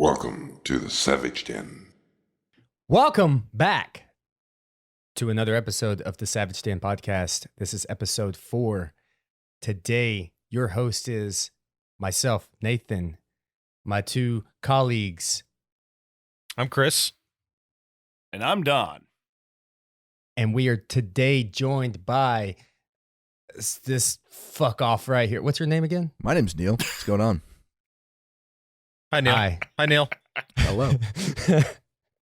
Welcome to the Savage Den. Welcome back to another episode of the Savage Den podcast. This is episode 4. Today, your host is myself, Nathan, my two colleagues. I'm Chris. And I'm Don. And we are today joined by this fuck off right here. What's your name again? My name's Neal. What's going on? Hi, Neal. Hi. Hi, Neal. Hello.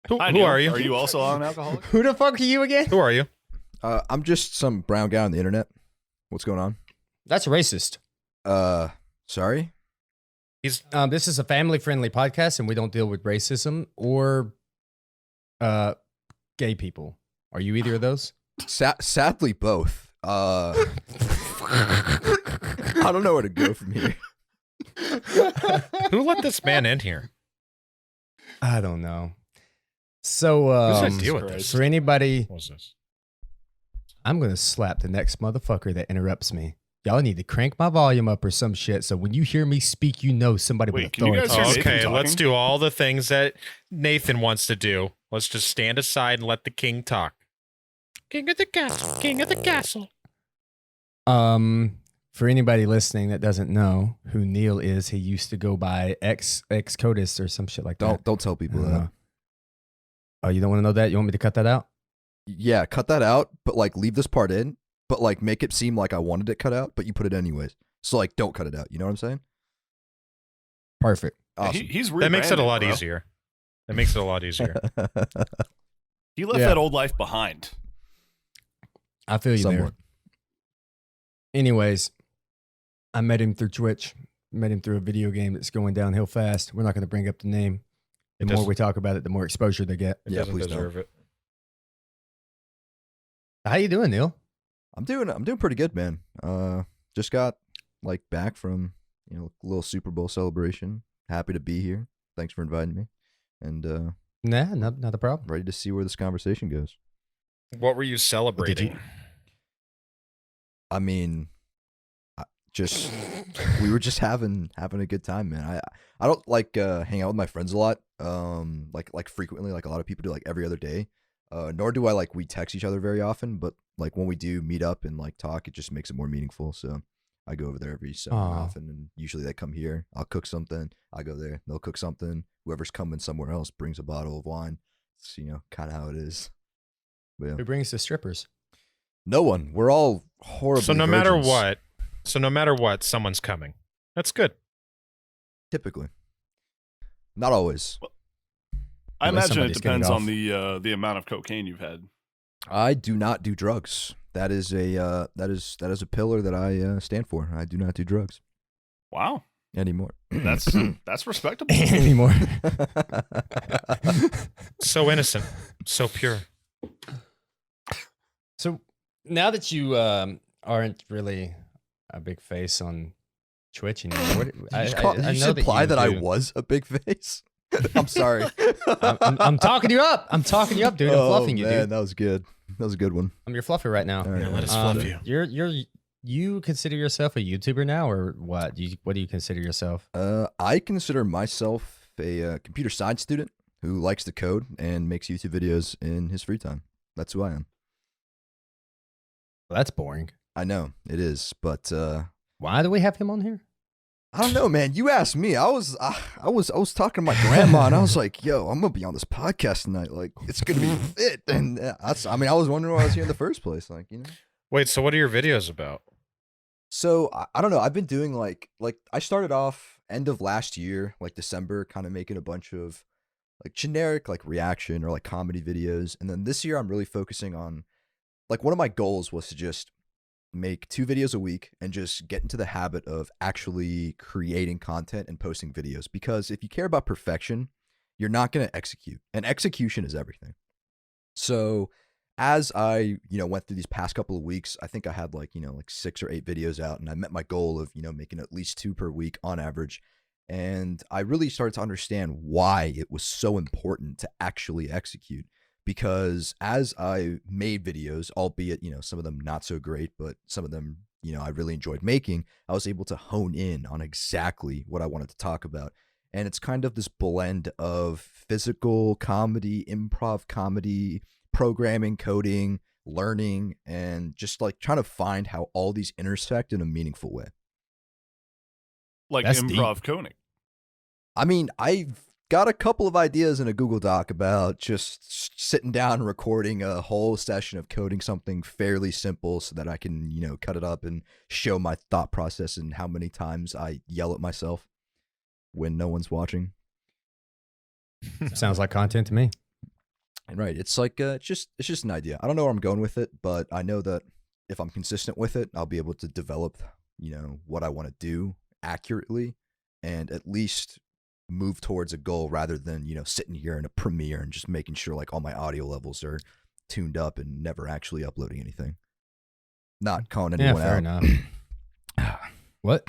Who Hi, are Neil. you? Are you also an alcoholic? Who the fuck are you again? Who are you? I'm just some brown guy on the internet. What's going on? That's racist. Sorry? This is a family-friendly podcast, and we don't deal with racism or gay people. Are you either of those? Sadly, both. I don't know where to go from here. Who let this man in here? I don't know. So, Who's idea with this? for anybody, What's this? I'm going to slap the next motherfucker that interrupts me. Y'all need to crank my volume up or some shit, so when you hear me speak, you know somebody Wait, with can you authority. guys hear Nathan Okay, let's talking? do all the things that Nathan wants to do. Let's just stand aside and let the king talk. King of the castle. King of the castle. For anybody listening that doesn't know who Neal is, he used to go by ex Codis or some shit like that. Don't tell people that. Oh, you don't want to know that? You want me to cut that out? Yeah, cut that out, but like leave this part in, but like make it seem like I wanted it cut out, but you put it anyways. So like don't cut it out. You know what I'm saying? Perfect. Awesome. He's That makes it a rebranded, lot bro. easier. That makes it a lot easier. He left Yeah. that old life behind. I feel you Somewhat. there. Anyways, I met him through Twitch. Met him through a video game that's going downhill fast. We're not going to bring up the name. The It more doesn't- we talk about it, the more exposure they get. It Yeah, doesn't please don't. deserve it. How you doing, Neal? I'm doing pretty good, man. Just got like back from, a little Super Bowl celebration. Happy to be here. Thanks for inviting me. And Nah, not a problem. ready to see where this conversation goes. What were you celebrating? I mean, we were just having a good time, man. I don't like hang out with my friends a lot, like frequently, like a lot of people do, like every other day. Nor do I we text each other very often, but like when we do meet up and like talk, it just makes it more meaningful. So I go over there every so Aw. often, and usually they come here. I'll cook something. I go there. They'll cook something. Whoever's coming somewhere else brings a bottle of wine. It's kind of how it is. But yeah. Who brings the strippers? No one. We're all horribly So no virgins, matter what, someone's coming. That's good. typically. Not always. I Unless imagine it somebody's getting depends it on the amount of cocaine you've had. I do not do drugs. That is a a pillar that I stand for. I do not do drugs Wow, anymore. that's respectable. Anymore. So innocent. So pure. So now that you aren't really a big face on Twitch anymore, Did you just imply that I was a big face? I'm sorry. I'm talking you up. I'm talking you up, dude. I'm fluffing you, man, dude. That was good. That was a good one. I'm your fluffer right now. All right, Yeah, let us all right. fluff you. You consider yourself a YouTuber now, or what? What do you consider yourself? I consider myself a computer science student who likes to code and makes YouTube videos in his free time. That's who I am. Well, that's boring. I know it is, but Why do we have him on here? I don't know, man. You asked me. I was talking to my grandma, and I was like, "Yo, I'm gonna be on this podcast tonight. Like, it's gonna be fit." And I was wondering why I was here in the first place. Wait, so what are your videos about? So I don't know. I've been doing like I started off end of last year, like December, kind of making a bunch of like generic like reaction or like comedy videos, and then this year I'm really focusing on like one of my goals was to just make 2 videos a week and just get into the habit of actually creating content and posting videos, because if you care about perfection, you're not going to execute, and execution is everything. So as I, went through these past couple of weeks, I think I had like 6 or 8 videos out, and I met my goal of, making at least 2 per week on average. And I really started to understand why it was so important to actually execute. Because as I made videos, albeit, some of them not so great, but some of them, I really enjoyed making, I was able to hone in on exactly what I wanted to talk about. and it's kind of this blend of physical comedy, improv comedy, programming, coding, learning, and just like trying to find how all these intersect in a meaningful way. Like That's improv coding. I mean, I've got a couple of ideas in a Google Doc about just sitting down and recording a whole session of coding something fairly simple so that I can, cut it up and show my thought process and how many times I yell at myself when no one's watching. Sounds like content to me. And right, it's like it's just an idea. I don't know where I'm going with it, but I know that if I'm consistent with it, I'll be able to develop, what I want to do accurately and at least move towards a goal rather than, sitting here in a Premiere and just making sure like all my audio levels are tuned up and never actually uploading anything. Not calling Yeah, anyone fair out. enough. What?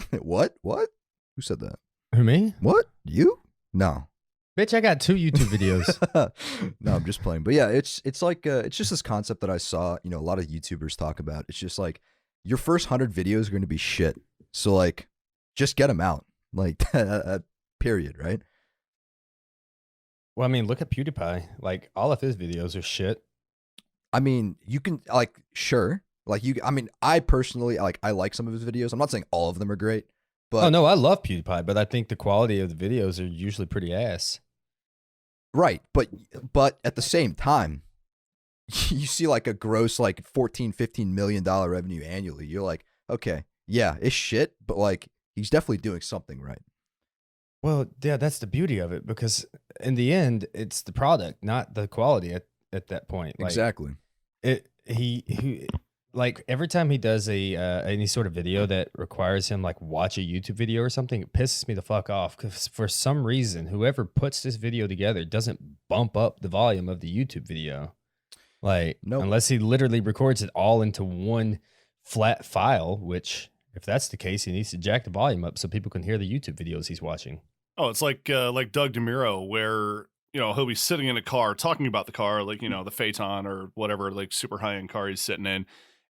What? Who said that? Who, me? What? You? No. Bitch, I got 2 YouTube videos. No, I'm just playing. But yeah, it's like it's just this concept that I saw, a lot of YouTubers talk about. It's just like your first 100 videos are going to be shit. So like just get them out. Like period, right? Well, I mean, look at PewDiePie. Like, all of his videos are shit. I mean, you can like sure. Like I personally I like some of his videos. I'm not saying all of them are great, but Oh, no, I love PewDiePie, but I think the quality of the videos are usually pretty ass. right, but at the same time, you see like a gross like 14-15 million dollar revenue annually. You're like, okay, yeah, it's shit, but like he's definitely doing something right. Well, yeah, that's the beauty of it, because in the end, it's the product, not the quality at that point. Like, Exactly. he like every time he does any sort of video that requires him like watch a YouTube video or something, it pisses me the fuck off, because for some reason whoever puts this video together doesn't bump up the volume of the YouTube video. Like, Nope. unless he literally records it all into one flat file, which if that's the case, he needs to jack the volume up so people can hear the YouTube videos he's watching. Oh, it's like Doug DeMuro, where he'll be sitting in a car talking about the car, like the Phaeton or whatever, like super high end car he's sitting in,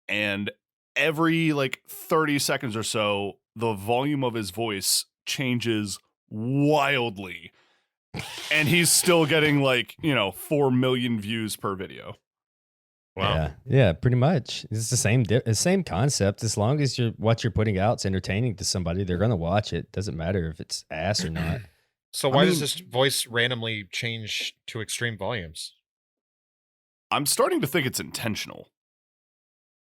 and every like 30 seconds or so, the volume of his voice changes wildly, and he's still getting like 4 million views per video. Wow. Yeah, pretty much. It's the same concept. As long as what you're putting out is entertaining to somebody, they're gonna watch it. Doesn't matter if it's ass or not. So I why mean- does this voice randomly change to extreme volumes? I'm starting to think it's intentional.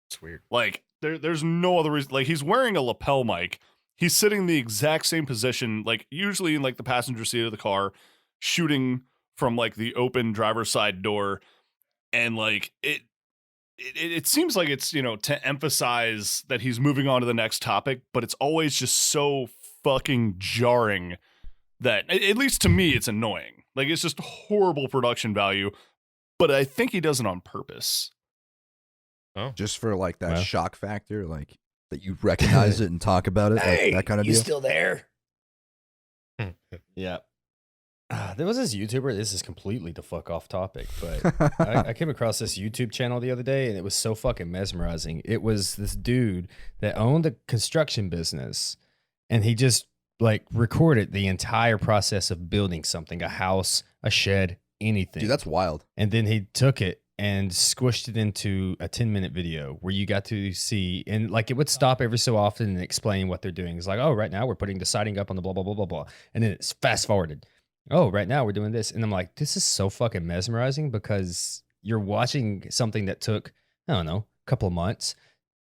It's weird. Like there's no other reason. Like he's wearing a lapel mic. He's sitting in the exact same position, like usually in like the passenger seat of the car, shooting from like the open driver's side door, and like it seems like it's to emphasize that he's moving on to the next topic, but it's always just so fucking jarring that at least to me it's annoying. Like it's just horrible production value, but I think he does it on purpose. Oh, Just for like that Well. shock factor, like that you recognize it and talk about it, like that kind of deal. still there? Hmm. Yeah. There was this YouTuber. This is completely the fuck off topic, but I came across this YouTube channel the other day, and it was so fucking mesmerizing. It was this dude that owned a construction business, and he just like recorded the entire process of building something, a house, a shed, anything. Dude, that's wild. And then he took it and squished it into a 10-minute video where you got to see, and like it would stop every so often and explain what they're doing. It's like, oh, right now we're putting the siding up on the blah, blah, blah, blah, blah. And then it's fast forwarded. Oh, right now we're doing this. And I'm like, this is so fucking mesmerizing, because you're watching something that took, I don't know, a couple of months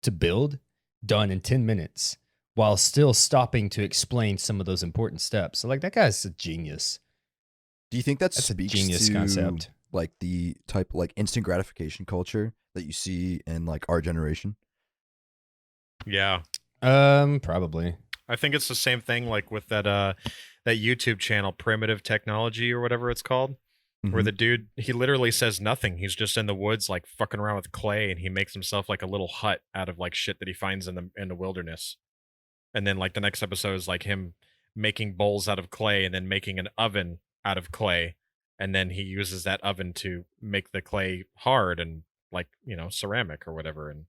to build, done in 10 minutes, while still stopping to explain some of those important steps. So like, that guy's a genius. Do you think that That's a speaks genius to concept. like the type like instant gratification culture that you see in like our generation? yeah. Probably. I think it's the same thing like with that YouTube channel, Primitive Technology or whatever it's called, where Mhm. the dude, he literally says nothing. He's just in the woods like fucking around with clay, and he makes himself like a little hut out of like shit that he finds in the wilderness. And then like the next episode is like him making bowls out of clay and then making an oven out of clay, and then he uses that oven to make the clay hard and like, ceramic or whatever, and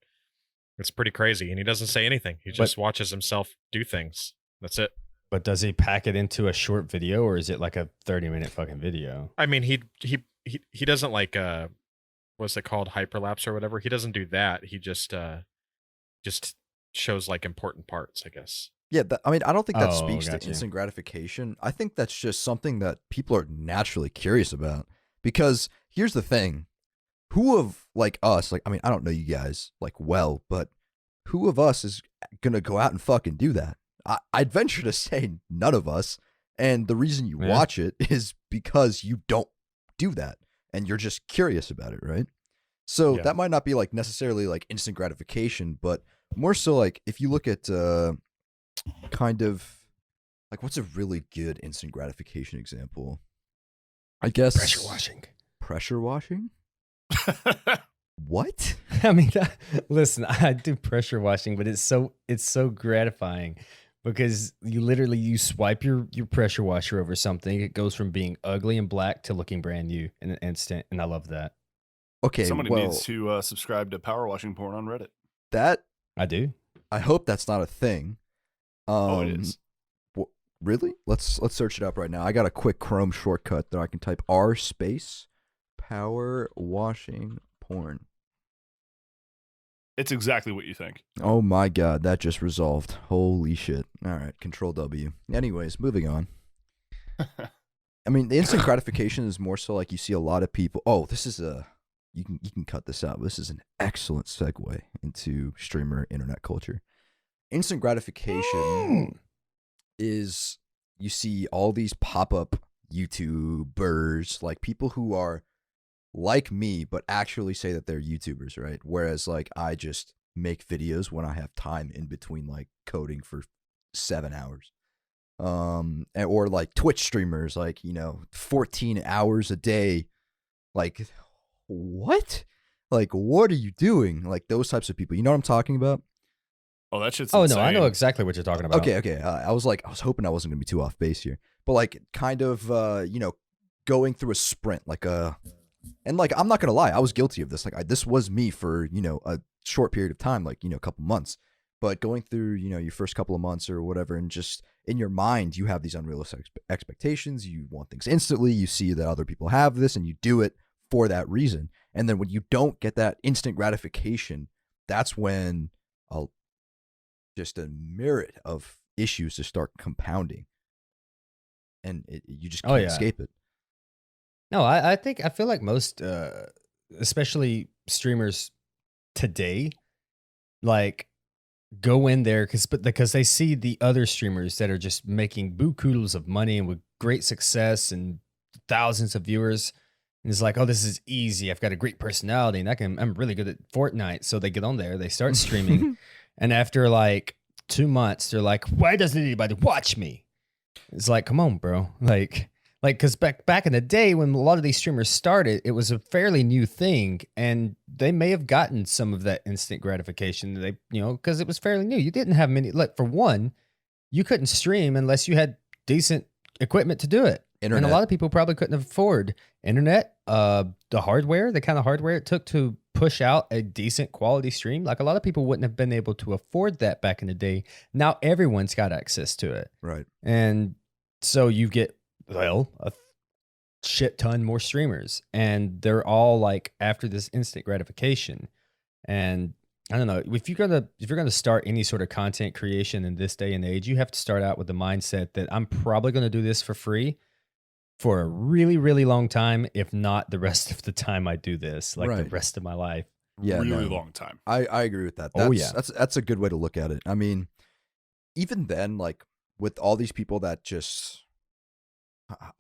it's pretty crazy. And he doesn't say anything. He just watches himself do things. That's it. But does he pack it into a short video, or is it like a 30-minute fucking video? I mean, he doesn't like what's it called, hyperlapse or whatever. He doesn't do that. He just shows like important parts, I guess. Yeah, I mean, I don't think that Oh, speaks to gotcha. instant gratification. I think that's just something that people are naturally curious about. Because here's the thing. Who of like us, like, I mean, I don't know you guys like well, but who of us is gonna go out and fucking do that? I'd venture to say none of us. And the reason you Yeah. watch it is because you don't do that and you're just curious about it, right? So Yeah. that might not be like necessarily like instant gratification, but more so like if you look at kind of like what's a really good instant gratification example? I guess Pressure washing. Pressure washing? What? I mean, listen, I do pressure washing, but it's so gratifying because you swipe your pressure washer over something, it goes from being ugly and black to looking brand new in an instant, and I love that. Okay, Somebody well, needs to subscribe to power washing porn on Reddit. that I do. I hope that's not a thing. It is. Really? Let's search it up right now. I got a quick Chrome shortcut that I can type r space power washing porn. It's exactly what you think. Oh my god, that just resolved. Holy shit. All right, Control W. Anyways, moving on. I mean, the instant gratification is more so like you see a lot of people. Oh, this is you can cut this out. This is an excellent segue into streamer internet culture. Instant gratification is you see all these pop-up YouTubers, like people who are like me, but actually say that they're YouTubers, right? Whereas like I just make videos when I have time in between like coding for 7 hours. Or like Twitch streamers, like, 14 hours a day. Like, what? Like, what are you doing? Like those types of people. You know what I'm talking about? Oh, that shit's Oh insane. no, I know exactly what you're talking about. Okay. I was hoping I wasn't gonna be too off base here, but like kind of, going through a sprint, and like I'm not gonna lie, I was guilty of this. Like this was me for a short period of time, like a couple months. But going through your first couple of months or whatever, and just in your mind you have these unrealistic expectations. You want things instantly. You see that other people have this, and you do it for that reason. And then when you don't get that instant gratification, that's when just a myriad of issues just start compounding, and you just can't escape it. No, I feel like most, especially streamers today, like go in there because they see the other streamers that are just making bukus of money and with great success and thousands of viewers. And it's like, oh, this is easy. I've got a great personality and I'm really good at Fortnite. So they get on there, they start streaming. And after like 2 months, they're like, why doesn't anybody watch me? It's like, come on, bro. Like, because back in the day when a lot of these streamers started, it was a fairly new thing, and they may have gotten some of that instant gratification. They, because it was fairly new. You didn't have many. Like for one, you couldn't stream unless you had decent equipment to do it. Internet. And a lot of people probably couldn't afford internet, the hardware, the kind of hardware it took to push out a decent quality stream. Like a lot of people wouldn't have been able to afford that back in the day. Now everyone's got access to it. Right. And so you get, a shit ton more streamers, and they're all like after this instant gratification. And I don't know, if you're gonna start any sort of content creation in this day and age, you have to start out with the mindset that I'm probably going to do this for free for a really, really long time, if not the rest of the time I do this, like the Right. rest of my life. Yeah, really no. long time. I agree with that. Oh, That's, yeah. that's a good way to look at it. I mean, even then, like with all these people that just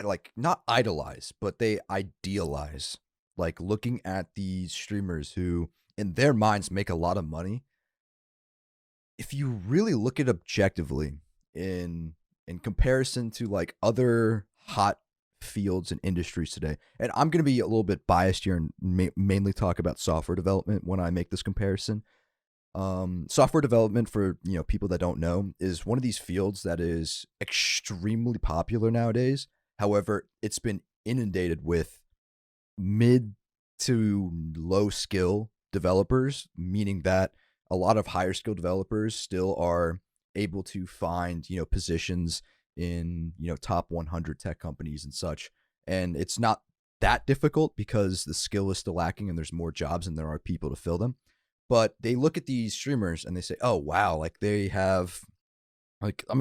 like not idolize, but they idealize, like looking at these streamers who in their minds make a lot of money. If you really look at objectively in comparison to like other hot fields and industries today, and I'm going to be a little bit biased here and mainly talk about software development when I make this comparison. Software development, for people that don't know, is one of these fields that is extremely popular nowadays. However, it's been inundated with mid to low skill developers, meaning that a lot of higher skill developers still are able to find positions in, top 100 tech companies and such. And it's not that difficult because the skill is still lacking and there's more jobs than there are people to fill them. But they look at these streamers and they say, oh, wow, like they have,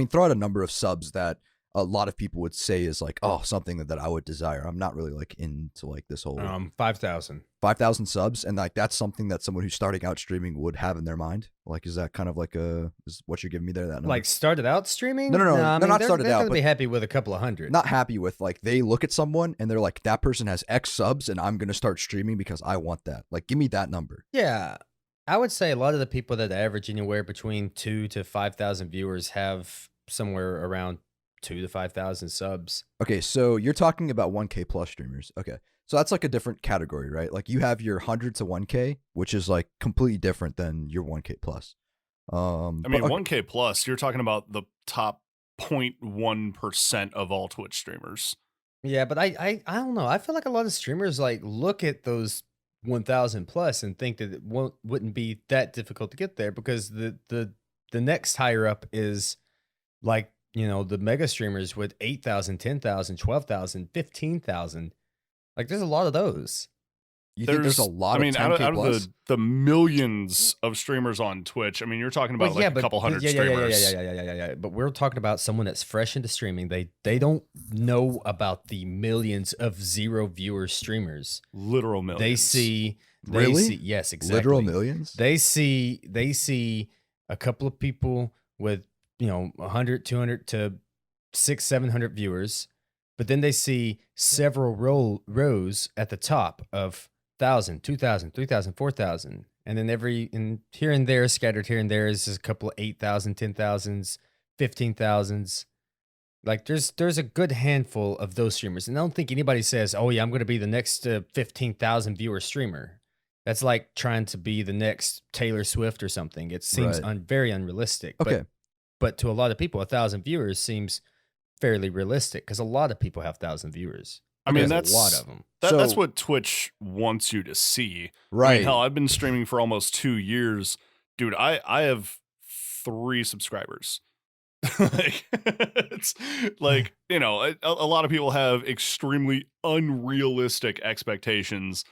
throw out a number of subs that a lot of people would say is like, oh, something that I would desire. I'm not really like into like this whole 5,000 subs. And like, that's something that someone who's starting out streaming would have in their mind. Like, is that kind of like is what you're giving me there? That number? Like started out streaming? No, I mean, not they're, started they're out, gonna but be happy with a couple of hundred. not happy with, like, they look at someone and they're like, that person has X subs and I'm going to start streaming because I want that. Like, give me that number. Yeah. I would say a lot of the people that average anywhere between 2,000 to 5,000 viewers have somewhere around 2,000 to 5,000 subs. Okay, so you're talking about 1K plus streamers. Okay, so that's like a different category, right? Like you have your 100 to 1K, which is like completely different than your 1K plus. I mean, 1K plus, you're talking about the top 0.1% of all Twitch streamers. Yeah, but I don't know. I feel like a lot of streamers like look at those 1,000 plus and think that it wouldn't be that difficult to get there because the next higher up is like, the mega streamers with 8,000, 10,000, 12,000, 15,000. Like there's a lot of those. You think there's a lot of 10K out plus? of the millions of streamers on Twitch, I mean, you're talking about a couple hundred streamers. Yeah. But we're talking about someone that's fresh into streaming. They don't know about the millions of zero viewer streamers. Literal millions. They see yes, exactly. Literal millions? They see a couple of people with 100, 200 to 600, 700 viewers, but then they see several rows at the top of 1,000, 2,000, 3,000, 4,000, and then here and there, scattered here and there, is just a couple of 8,000, 10,000s, 15,000s. Like there's a good handful of those streamers, and I don't think anybody says, "Oh yeah, I'm going to be the next 15,000 viewer streamer." That's like trying to be the next Taylor Swift or something. It seems very unrealistic. Okay. But to a lot of people, 1,000 viewers seems fairly realistic because a lot of people have 1,000 viewers. I mean, that's a lot of them. That's what Twitch wants you to see. Right. I mean, hell, I've been streaming for almost 2 years. Dude, I have 3 subscribers. Like, it's like, a lot of people have extremely unrealistic expectations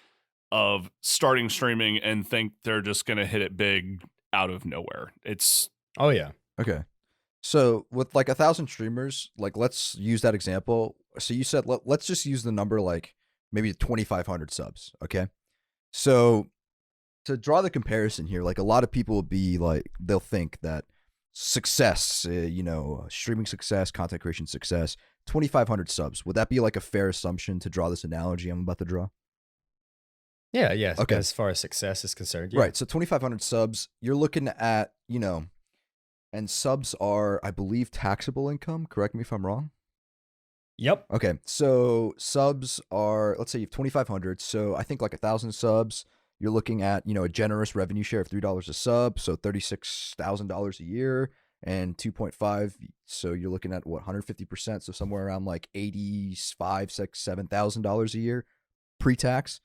of starting streaming and think they're just going to hit it big out of nowhere. Oh, yeah. Okay. So with like 1,000 streamers, like let's use that example. So you said let's just use the number like maybe 2,500 subs. Okay. So to draw the comparison here, like a lot of people will be like, they'll think that success, streaming success, content creation success, 2,500 subs. Would that be like a fair assumption to draw this analogy I'm about to draw? Yeah. Yes. Okay. As far as success is concerned. Yeah. Right. So 2,500 subs, you're looking at, and subs are, I believe, taxable income. Correct me if I'm wrong. Yep. Okay, so subs are, let's say you have 2,500. So I think like 1,000 subs, you're looking at, a generous revenue share of $3 a sub. So $36,000 a year and 2.5. So you're looking at what, 150%. So somewhere around like $7,000 a year pre-tax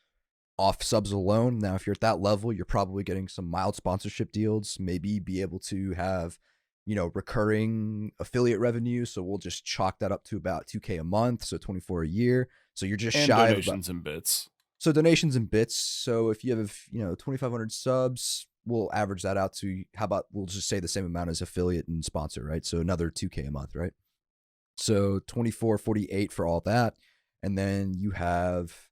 off subs alone. Now, if you're at that level, you're probably getting some mild sponsorship deals, maybe be able to have, recurring affiliate revenue. So we'll just chalk that up to about 2K a month. So 24 a year. So you're just shy of donations and bits. So donations and bits. So if you have, 2,500 subs, we'll average that out to, we'll just say the same amount as affiliate and sponsor, right? So another 2K a month, right? So 24.48 for all that. And then you have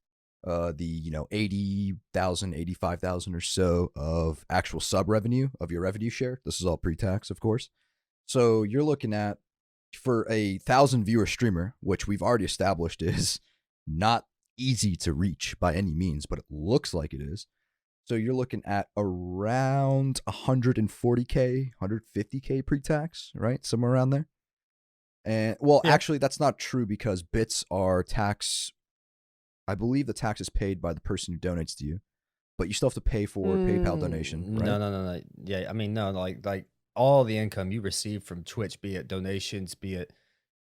the 80,000, 85,000 or so of actual sub revenue of your revenue share. This is all pre-tax, of course. So you're looking at, for a 1,000 viewer streamer, which we've already established is not easy to reach by any means, but it looks like it is. So you're looking at around 140K, 150K pre-tax, right? Somewhere around there. And actually that's not true because bits are tax. I believe the tax is paid by the person who donates to you, but you still have to pay for PayPal donation, right? No. Yeah, I mean, no, like all the income you receive from Twitch, be it donations, be it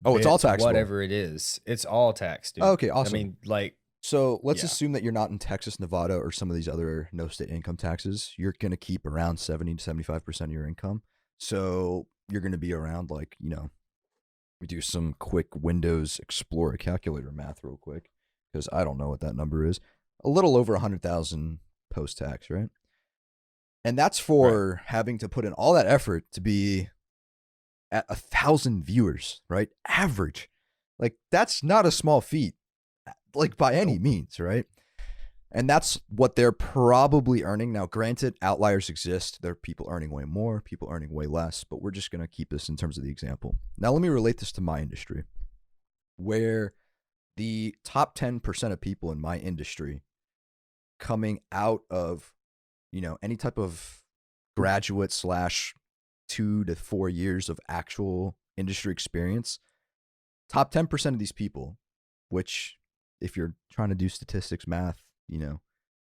it's all taxable. Whatever it is, it's all taxed, dude. Okay, awesome. I mean, like, so let's assume that you're not in Texas, Nevada, or some of these other no state income taxes. You're going to keep around 70 to 75% of your income. So you're going to be around like, We do some quick Windows Explorer calculator math real quick because I don't know what that number is. A little over 100,000 post-tax, right? And that's for having to put in all that effort to be at 1,000 viewers, right? Average. Like, that's not a small feat, like, by any means, right? And that's what they're probably earning. Now, granted, outliers exist. There are people earning way more, people earning way less, but we're just going to keep this in terms of the example. Now, let me relate this to my industry, where the top 10% of people in my industry coming out of, any type of graduate / 2 to 4 years of actual industry experience, top 10% of these people, which if you're trying to do statistics, math,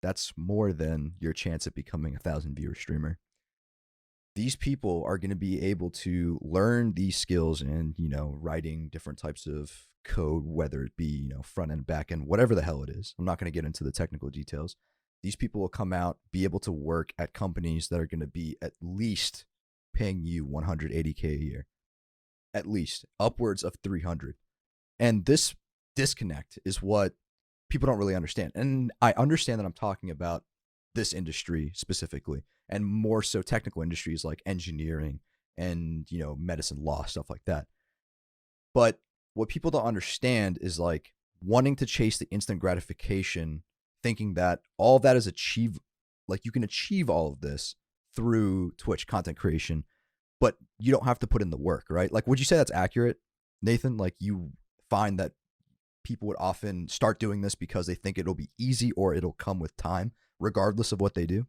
that's more than your chance at becoming a 1,000 viewer streamer. These people are going to be able to learn these skills and, writing different types of code, whether it be, front end, back end, whatever the hell it is. I'm not going to get into the technical details. These people will come out, be able to work at companies that are going to be at least paying you $180K a year, at least upwards of 300. And this disconnect is what people don't really understand. And I understand that I'm talking about this industry specifically, and more so technical industries like engineering and, medicine, law, stuff like that. But what people don't understand is like wanting to chase the instant gratification, thinking that all of that is you can achieve all of this through Twitch content creation, but you don't have to put in the work, right? Like, would you say that's accurate, Nathan? Like, you find that people would often start doing this because they think it'll be easy or it'll come with time, regardless of what they do?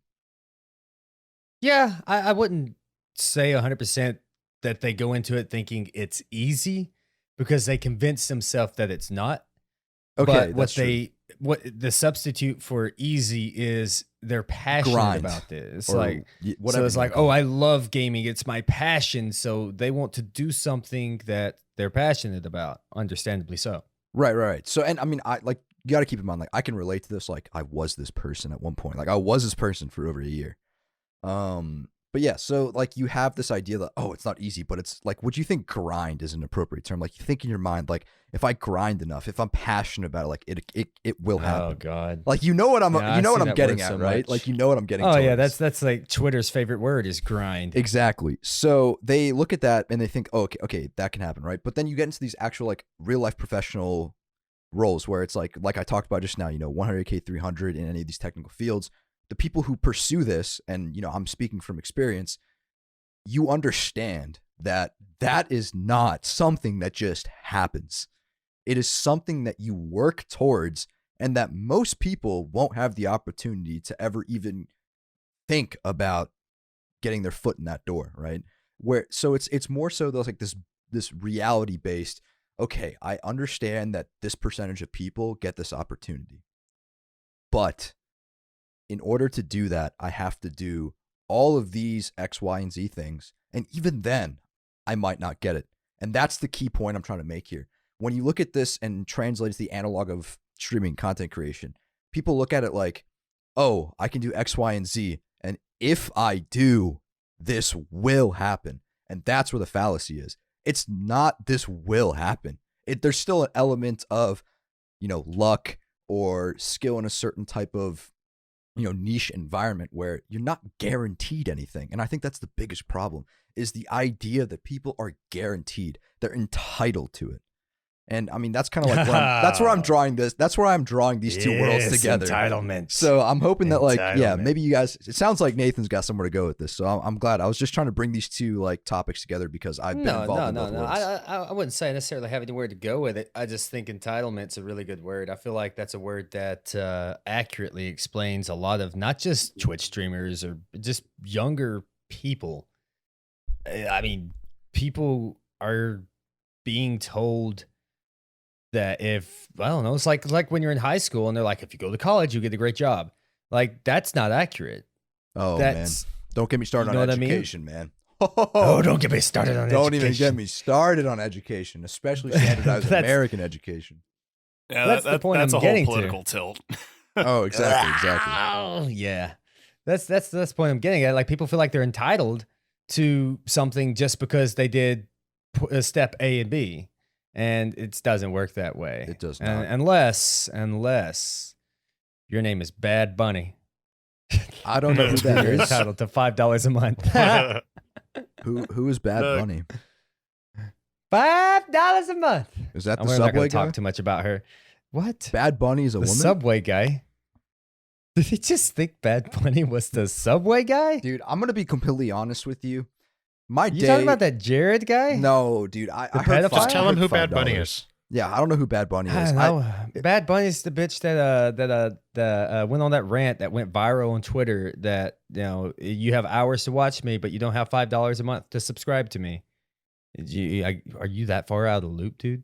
Yeah, I wouldn't say 100% that they go into it thinking it's easy because they convince themselves that it's not. Okay, But what the substitute for easy is they're passionate Grind. about this. Or Like, whatever so it's you like, call oh, it. I love gaming. It's my passion. So they want to do something that they're passionate about, understandably so. Right. So, and I mean, you got to keep in mind, like, I can relate to this. Like, I was this person at one point. Like, I was this person for over a year. But yeah, so like you have this idea that, oh, it's not easy, but it's like, would you think grind is an appropriate term? Like, you think in your mind, like, if I grind enough, if I'm passionate about it, like it will happen. Oh God. Like, you know what I'm Yeah, I see what I'm that getting word at, so right? much. Like, you know what I'm getting Oh towards. yeah, that's like Twitter's favorite word is grind. Exactly. So they look at that and they think, oh, okay, that can happen, right? But then you get into these actual like real life professional roles where it's like I talked about just now, 100K, 300 in any of these technical fields. The people who pursue this, and I'm speaking from experience, you understand that is not something that just happens. It is something that you work towards, and that most people won't have the opportunity to ever even think about getting their foot in that door, right? So it's more so there's like this reality based, okay, I understand that this percentage of people get this opportunity, but in order to do that, I have to do all of these X, Y, and Z things. And even then, I might not get it. And that's the key point I'm trying to make here. When you look at this and translate it to the analog of streaming content creation, people look at it like, oh, I can do X, Y, and Z. And if I do, this will happen. And that's where the fallacy is. It's not this will happen. There's still an element of, luck or skill in a certain type of niche environment where you're not guaranteed anything. And I think that's the biggest problem, is the idea that people are guaranteed. They're entitled to it. And I mean, that's kind of like that's where I'm drawing this. That's where I'm drawing these two worlds together. Entitlement. So I'm hoping that Entitlement. maybe you guys, it sounds like Nathan's got somewhere to go with this. So I'm glad. I was just trying to bring these two like topics together because I've been involved in both worlds. I wouldn't say necessarily have anywhere to go with it. I just think entitlement's a really good word. I feel like that's a word that accurately explains a lot of not just Twitch streamers or just younger people. I mean, people are being told that if, I don't know, it's like when you're in high school and they're like, if you go to college, you get a great job. Like, that's not accurate. Oh, That's, man. Don't get me started you know on what I mean? education, man. Oh, don't get me started on Don't education. even get me started on education, especially standardized That's- American education. Yeah, That's the point that's I'm a whole getting to. political tilt. Oh, exactly. Oh, yeah. That's the point I'm getting at. Like, people feel like they're entitled to something just because they did step A and B. And it doesn't work that way. It does not. Unless your name is Bad Bunny. I don't know who that You're is. entitled to $5 a month. Who is Bad Look. Bunny? $5 a month. Is that the We're not Subway going to guy? talk too much about her. What? Bad Bunny is a The woman? Subway guy? Did he just think Bad Bunny was the Subway guy? Dude, I'm going to be completely honest with you. My You day... talking about that Jared guy? No, dude. I The heard pedophile? Just tell I him heard who Bad Bunny $5. is. Yeah, I don't know who Bad Bunny I is. don't know. Bad Bunny's the bitch that went on that rant that went viral on Twitter that, you know, you have hours to watch me, but you don't have $5 a month to subscribe to me. Are you that far out of the loop, dude?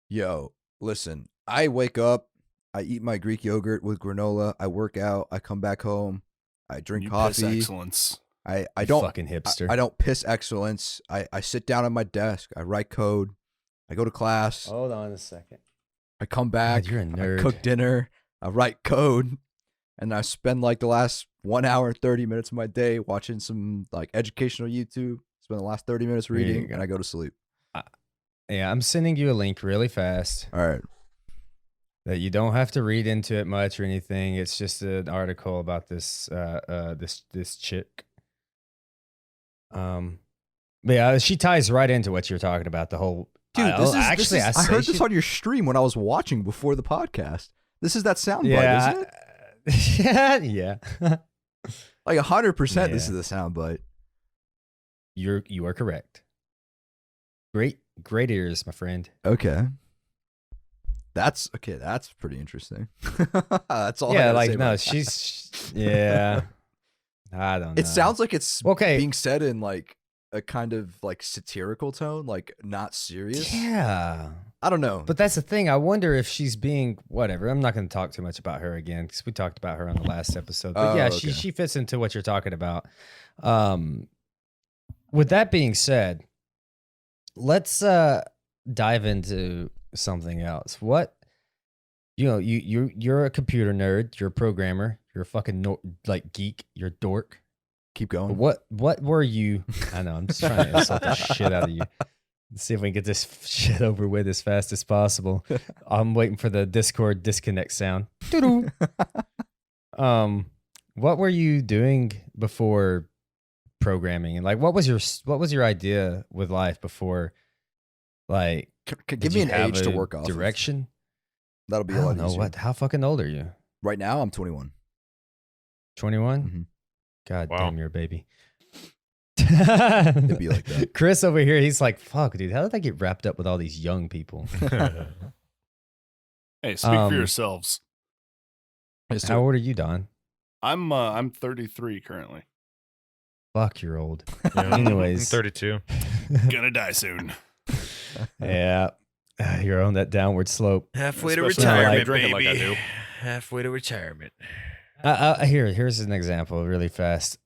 Yo, listen. I wake up. I eat my Greek yogurt with granola. I work out. I come back home. I drink You piss coffee. excellence. I You don't fucking hipster. I don't piss excellence. I sit down at my desk. I write code. I go to class. Hold on a second. I come back. you're a nerd. I cook dinner. I write code. And I spend like the last 1 hour and 30 minutes of my day watching some like educational YouTube. Spend the last 30 minutes There you reading go. and I go to sleep. Yeah, I'm sending you a link really fast All right. that you don't have to read into it much or anything. It's just an article about this this chick. But yeah, she ties right into what you're talking about. The whole Dude, I heard this on your stream when I was watching before the podcast. This is that soundbite, isn't it? Yeah, yeah. Like 100%. This Yeah. is the soundbite. You are correct. Great ears, my friend. Okay. That's pretty interesting. That's all. I Yeah, gotta like say no, about that. she's yeah. I don't know. It sounds like it's okay. being said in like a kind of like satirical tone, like not serious. Yeah. I don't know. But that's the thing. I wonder if she's being whatever. I'm not going to talk too much about her again because we talked about her on the last episode. But Oh, yeah, okay. she fits into what you're talking about. With that being said, let's dive into something else. What you're a computer nerd. You're a programmer. You're a fucking like geek. You're a dork. Keep But going. what were you? I know. I'm just trying to insult the shit out of you. Let's see if we can get this shit over with as fast as possible. I'm waiting for the Discord disconnect sound. Doo-doo. What were you doing before programming? And like, what was your idea with life before? Like, Give did me you an have age to a work off. of. direction. That'll be I a don't lot know easier. what. How fucking old are you? Right now, I'm 21. 21. Mhm. God Wow. damn, you're a baby. It'd be like that. Chris over here, he's like, "Fuck, dude, how did I get wrapped up with all these young people?" Hey, speak for yourselves. How old are you, Don? I'm 33 currently. Fuck, you're old. Yeah, Anyways. I'm 32. Gonna die soon. Yeah, you're on that downward slope. Halfway to Especially retirement, when you're drinking like I do. Halfway to retirement. Here's an example, really fast.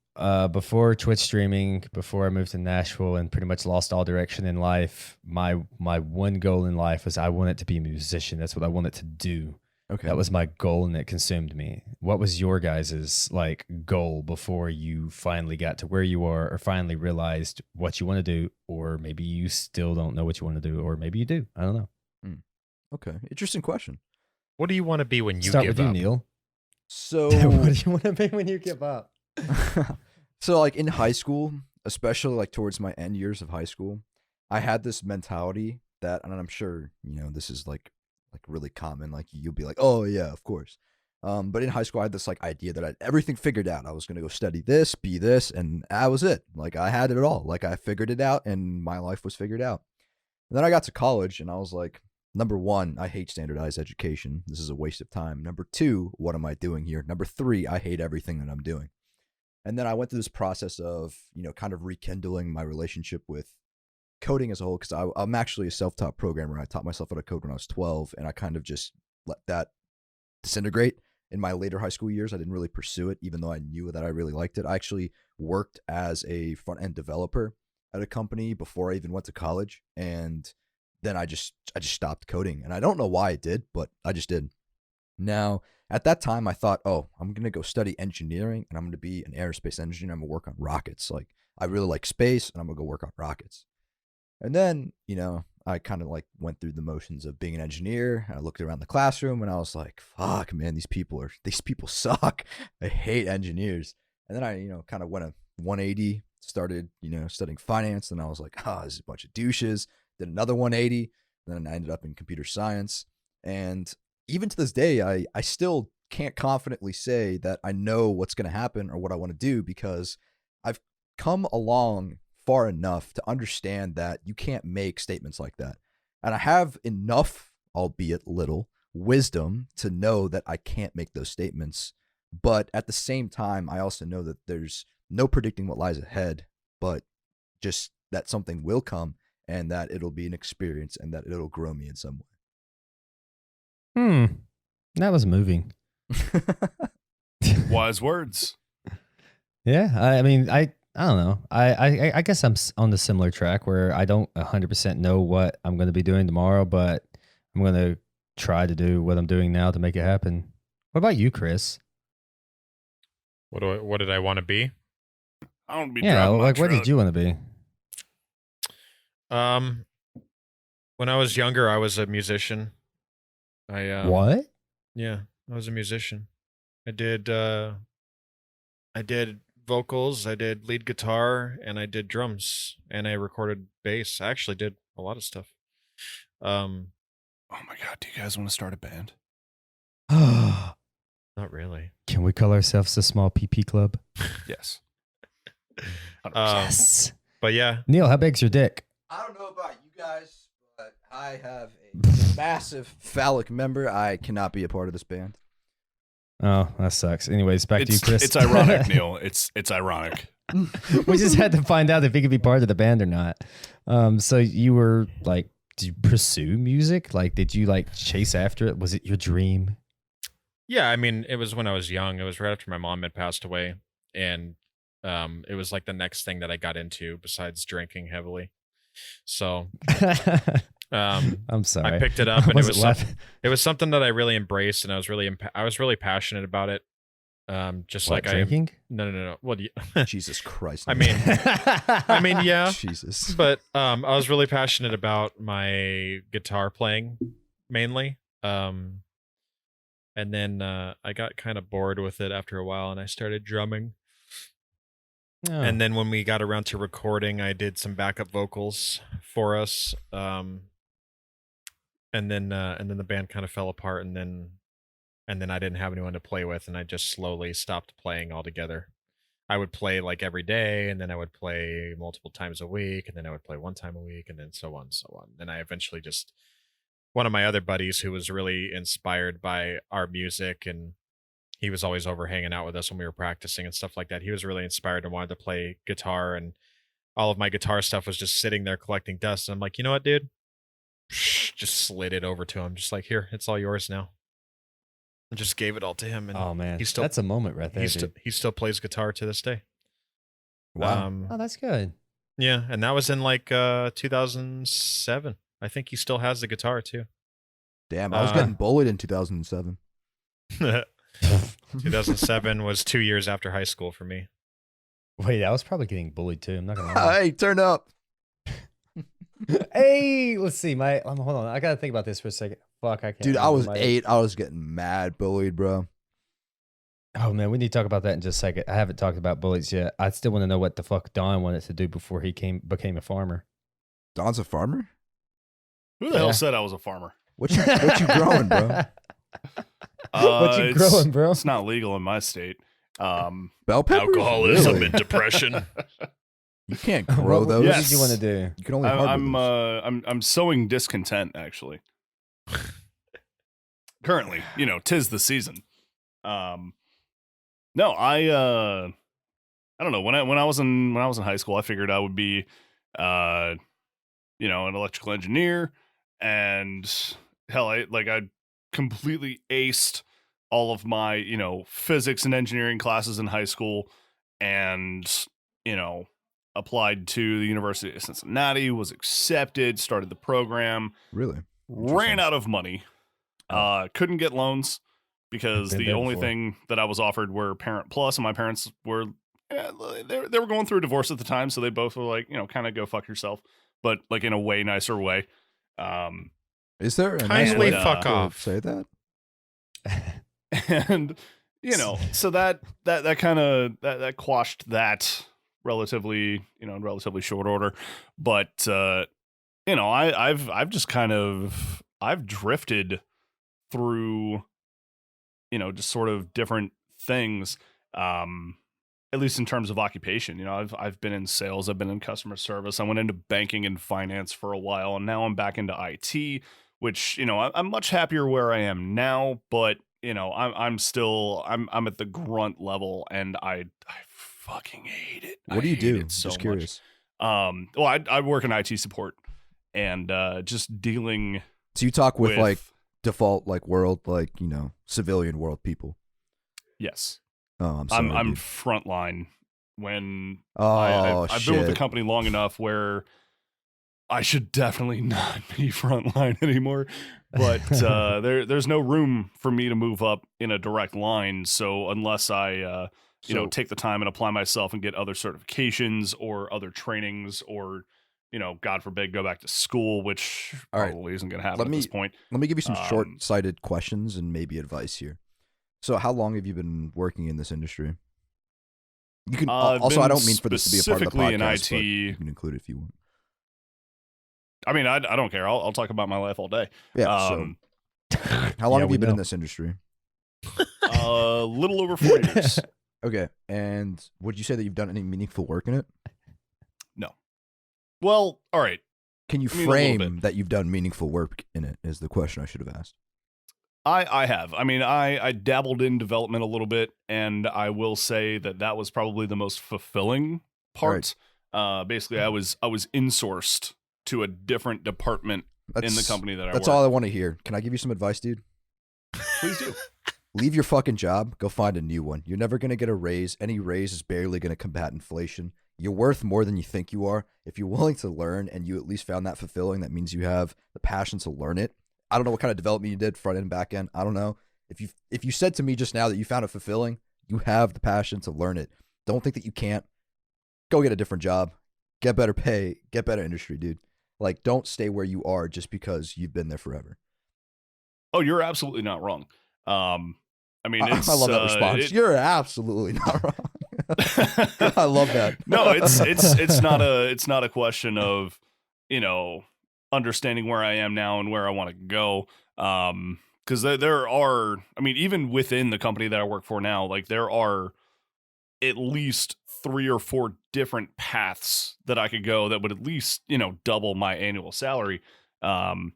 Before Twitch streaming, before I moved to Nashville and pretty much lost all direction in life, my one goal in life was I wanted to be a musician. That's what I wanted to do. Okay. That was my goal, and it consumed me. What was your guys's like goal before you finally got to where you are, or finally realized what you want to do, or maybe you still don't know what you want to do, or maybe you do? I don't know. Okay. Interesting question. What do you want to be when you Start give with you, up? Neil. So, What do you want to be when you give up? so like in high school, especially like towards my end years of high school, I had this mentality that, and I'm sure this is like really common. Like you'll be like, oh yeah, of course. But in high school, I had this like idea that I had everything figured out. I was gonna go study this, be this, and that was it. Like I had it all. Like I figured it out, and my life was figured out. And then I got to college, and I was like, number one, I hate standardized education. This is a waste of time. Number two, what am I doing here? Number three, I hate everything that I'm doing. And then I went through this process of, kind of rekindling my relationship with coding as a whole, because I'm actually a self-taught programmer. I taught myself how to code when I was 12, and I kind of just let that disintegrate. In my later high school years, I didn't really pursue it, even though I knew that I really liked it. I actually worked as a front-end developer at a company before I even went to college, and then I just stopped coding. And I don't know why I did, but I just did. Now, at that time, I thought, oh, I'm going to go study engineering, and I'm going to be an aerospace engineer. I'm going to work on rockets. Like, I really like space, and I'm going to go work on rockets. And then, I kind of like went through the motions of being an engineer. I looked around the classroom and I was like, fuck, man, these people suck. I hate engineers. And then I, kind of went a 180, started, studying finance. And I was like, this is a bunch of douches. Did another 180. Then I ended up in computer science. And even to this day, I still can't confidently say that I know what's going to happen or what I want to do, because I've come along far enough to understand that you can't make statements like that. And I have enough, albeit little, wisdom to know that I can't make those statements. But at the same time, I also know that there's no predicting what lies ahead, but just that something will come and that it'll be an experience and that it'll grow me in some Hmm. That was moving. way. Wise words. Yeah. I mean, I don't know. I guess I'm on the similar track where I don't 100% know what I'm going to be doing tomorrow, but I'm going to try to do what I'm doing now to make it happen. What about you, Chris? What did I want to be? I don't be Yeah, driving my like what truck. did you want to be? When I was younger, I was a musician. What? Yeah, I was a musician. I did vocals, I did lead guitar, and I did drums, and I recorded bass. I actually did a lot of stuff. Oh my God, do you guys want to start a band? Not really. Can we call ourselves the Small PP Club? Yes. Yes. But yeah, Neal, how big's your dick? I don't know about you guys, but I have a massive phallic member. I cannot be a part of this band. Oh, that sucks. Anyways, back to you, Chris. It's ironic, Neil. It's ironic. We just had to find out if he could be part of the band or not. So you were like, did you pursue music? Like, did you like chase after it? Was it your dream? yeah. I mean, it was when I was young. It was right after my mom had passed away, and it was like the next thing that I got into besides drinking heavily. So I'm sorry. I picked it up, and Wasn't it was something that I really embraced, and I was really passionate about it. Just What, like drinking? No. Well, Jesus Christ. I man. mean, yeah, Jesus. but I was really passionate about my guitar playing mainly. And then I got kind of bored with it after a while, and I started drumming. Oh. And then when we got around to recording, I did some backup vocals for us. And then the band kind of fell apart, and then I didn't have anyone to play with, and I just slowly stopped playing altogether. I would play like every day, and then I would play multiple times a week, and then I would play one time a week, and then so on and so on. Then I eventually just, one of my other buddies who was really inspired by our music, and he was always over hanging out with us when we were practicing and stuff like that. He was really inspired and wanted to play guitar, and all of my guitar stuff was just sitting there collecting dust. And I'm like, you know what, dude? Just slid it over to him. Just like, here, it's all yours now. And just gave it all to him. And Oh man, he's still, that's a moment right there. he still plays guitar to this day. Wow. Oh, that's good. Yeah, and that was in like 2007. I think he still has the guitar too. Damn, I was getting bullied in 2007. 2007 was 2 years after high school for me. Wait, I was probably getting bullied too. I'm not gonna lie. Hey, turn up. Hey, let's see. Hold on. I gotta think about this for a second. Fuck, I can't. Dude, I remember was 8. I was getting mad bullied, bro. Oh man, we need to talk about that in just a second. I haven't talked about bullies yet. I still want to know what the fuck Don wanted to do before he became a farmer. Don's a farmer? Who the hell said I was a farmer? What you growing, bro? What you growing, bro? It's not legal in my state. Bell peppers? Alcoholism Really? and depression. You can't grow What those. did Yes. you want to do? You can only harbor those. I'm sowing discontent actually. Currently, tis the season. No, I don't know. When I was in high school, I figured I would be an electrical engineer, and hell, I completely aced all of my, physics and engineering classes in high school, and, applied to the University of Cincinnati, was accepted, started the program, Really? ran out of money, couldn't get loans because Been the there only before. thing that I was offered were Parent Plus, and my parents were, they were going through a divorce at the time, so they both were like, kind of go fuck yourself, but like in a way nicer way. Is there? a Kindly nice way fuck to off. Say that. And so that kind of that quashed that relatively in relatively short order. But I've just kind of I've drifted through just sort of different things, at least in terms of occupation. I've been in sales, I've been in customer service, I went into banking and finance for a while, and now I'm back into IT, which I'm much happier where I am now, but I'm still I'm at the grunt level, and I fucking hate it. What do you hate do? it so Just much. curious. Well, I work in IT support, and just dealing So you talk with like with default like world, like civilian world people. yes. Oh, I'm sorry. I'm dude. frontline when Oh I've shit. been with the company long enough where I should definitely not be frontline anymore. But there's no room for me to move up in a direct line. So unless I So- take the time and apply myself and get other certifications or other trainings, or God forbid, go back to school, which All right. probably isn't going to happen Let at me- this point. Let me give you some Um, short-sighted questions and maybe advice here. So, how long have you been working in this industry? You can I've also. I been don't mean for this to be a part of the specifically in podcast, but IT. you can include it if you want. I mean, I don't care. I'll talk about my life all day. Yeah. Um, So, how long Yeah, have we you been in know. this industry? A little over 4 years. Okay. And would you say that you've done any meaningful work in it? Well, all right. Can you I mean, a little frame that you've done meaningful work in it? Is the question I should have asked. I have. I mean, I dabbled in development a little bit, and I will say that was probably the most fulfilling part. Basically, I was insourced to a different department in the company that I That's work. all I want to hear. Can I give you some advice, dude? Please do. Leave your fucking job. Go find a new one. You're never going to get a raise. Any raise is barely going to combat inflation. You're worth more than you think you are. If you're willing to learn and you at least found that fulfilling, that means you have the passion to learn it. I don't know what kind of development you did, front end, back end. I don't know. If you said to me just now that you found it fulfilling, you have the passion to learn it. Don't think that you can't. Go get a different job. Get better pay. Get better industry, dude. Like, don't stay where you are just because you've been there forever. Oh, you're absolutely not wrong. I mean, it's, I love that response. You're absolutely not wrong. I love that. No, it's not a question of understanding where I am now and where I want to go. Because there are, I mean, even within the company that I work for now, like there are at least 3 or 4 different paths that I could go that would at least double my annual salary. But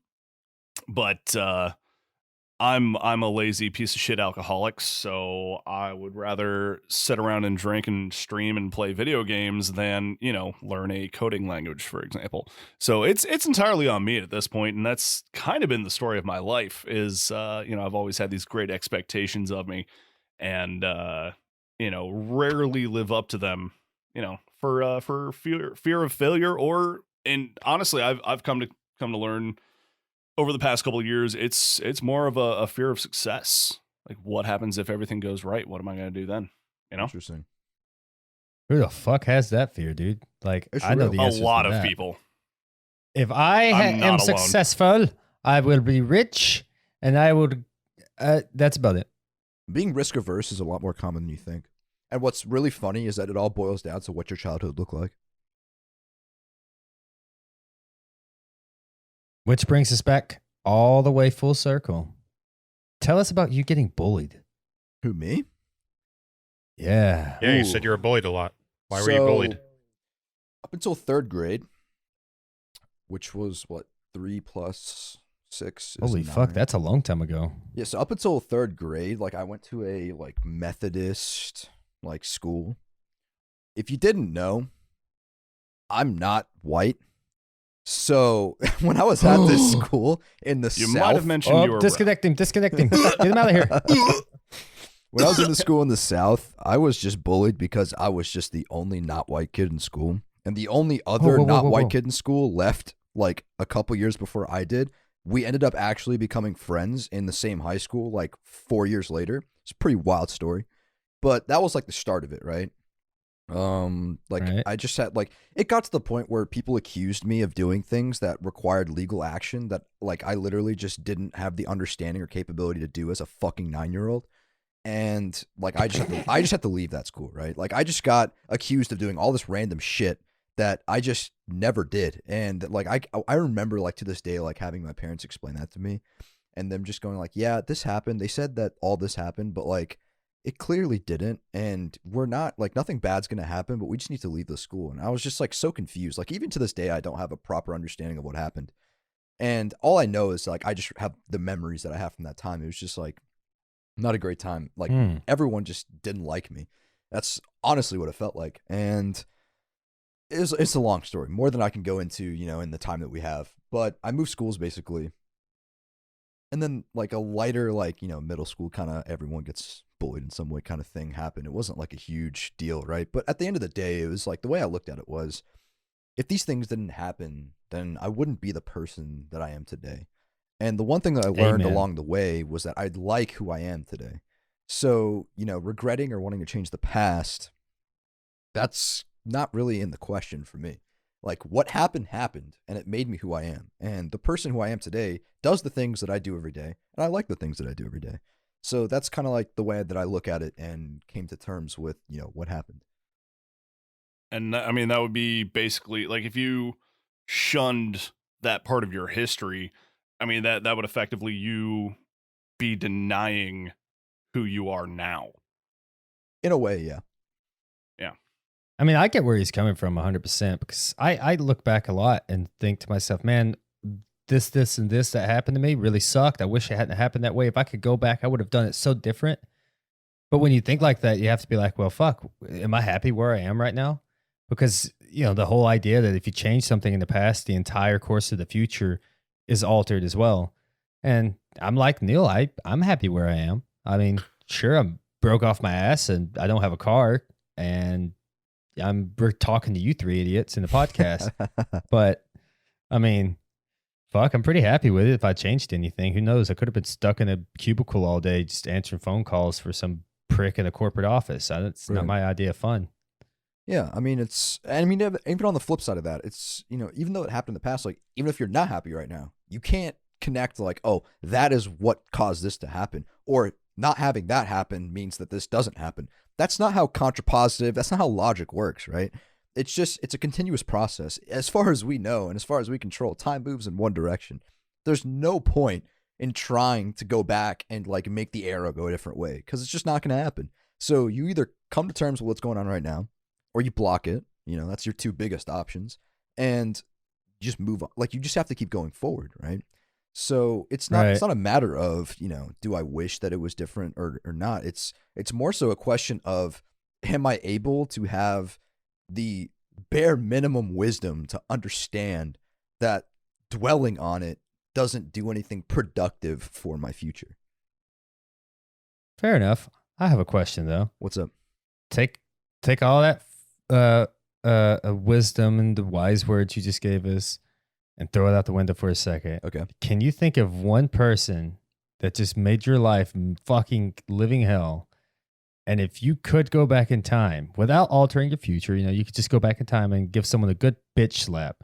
I'm a lazy piece of shit alcoholic, so I would rather sit around and drink and stream and play video games than, learn a coding language, for example. So it's entirely on me at this point, and that's kind of been the story of my life is, I've always had these great expectations of me and, rarely live up to them, for fear of failure and honestly, I've come to learn over the past couple of years, it's more of a fear of success. Like, what happens if everything goes right? What am I going to do then? Interesting. Who the fuck has that fear, dude? Like, It's I know real. the A answer lot to of that. people. If I I'm not am alone. successful, I will be rich, and I would. That's about it. Being risk averse is a lot more common than you think. And what's really funny is that it all boils down to what your childhood looked like. Which brings us back all the way full circle. Tell us about you getting bullied. Who, me? Yeah. Yeah, you Ooh. said you were bullied a lot. Why were you bullied? Up until 3rd grade, which was what, 3 plus 6 is Holy fuck, 9. that's a long time ago. Yeah, so up until 3rd grade, like I went to a like Methodist like school. If you didn't know, I'm not white. So when I was at this school in the You South, might have mentioned you Oh, were disconnect him. Get him out of here. when I was in the school in the South, I was just bullied because I was just the only not white kid in school. And the only other whoa, not whoa, white whoa. kid in school left like a couple years before I did. We ended up actually becoming friends in the same high school like 4 years later. It's a pretty wild story. But that was like the start of it, right? Right. I just had like it got to the point where people accused me of doing things that required legal action that like I literally just didn't have the understanding or capability to do as a fucking 9-year-old. And like I just had to leave that school, right? Like I just got accused of doing all this random shit that I just never did. And like I remember like to this day like having my parents explain that to me and them just going like, "Yeah, this happened. They said that all this happened, but like it clearly didn't, and we're not like nothing bad's gonna happen, but we just need to leave the school." And I was just like so confused. Like even to this day, I don't have a proper understanding of what happened. And all I know is like I just have the memories that I have from that time. It was just like not a great time. Like everyone just didn't like me. That's honestly what it felt like. And it's a long story, more than I can go into, you know, in the time that we have. But I moved schools basically. And then like a lighter, like, you know, middle school kind of everyone gets bullied in some way kind of thing happened. It wasn't like a huge deal, right? But at the end of the day, it was like the way I looked at it was if these things didn't happen, then I wouldn't be the person that I am today. And the one thing that I learned Amen. along the way was that I like who I am today. So, you know, regretting or wanting to change the past, that's not really in the question for me. Like what happened, and it made me who I am. And the person who I am today does the things that I do every day. And I like the things that I do every day. So that's kind of like the way that I look at it and came to terms with, you know, what happened. And I mean, that would be basically like if you shunned that part of your history, I mean, that would effectively you be denying who you are now. In a way, yeah. I mean, I get where he's coming from 100% because I look back a lot and think to myself, man, this, and this that happened to me really sucked. I wish it hadn't happened that way. If I could go back, I would have done it so different. But when you think like that, you have to be like, well, fuck, am I happy where I am right now? Because, you know, the whole idea that if you change something in the past, the entire course of the future is altered as well. And I'm like Neal, I'm happy where I am. I mean, sure, I'm broke off my ass and I don't have a car and we're talking to you three idiots in the podcast. But I mean, fuck, I'm pretty happy with it. If I changed anything, who knows? I could have been stuck in a cubicle all day just answering phone calls for some prick in a corporate office. That's not my idea of fun. Yeah, I mean, even on the flip side of that, it's, you know, even though it happened in the past, like, even if you're not happy right now, you can't connect like, oh, that is what caused this to happen. Or not having that happen means that this doesn't happen. That's not how contrapositive, that's not how logic works, right? It's a continuous process. As far as we know, and as far as we control, time moves in one direction. There's no point in trying to go back and like make the arrow go a different way because it's just not going to happen. So you either come to terms with what's going on right now or you block it. You know, that's your two biggest options. And just move on. Like you just have to keep going forward, right? So it's not a matter of, you know, do I wish that it was different or not? It's more so a question of, am I able to have the bare minimum wisdom to understand that dwelling on it doesn't do anything productive for my future? Fair enough. I have a question though. What's up? Take all that wisdom and the wise words you just gave us and throw it out the window for a second. Okay. Can you think of one person that just made your life fucking living hell? And if you could go back in time without altering your future, you know, you could just go back in time and give someone a good bitch slap.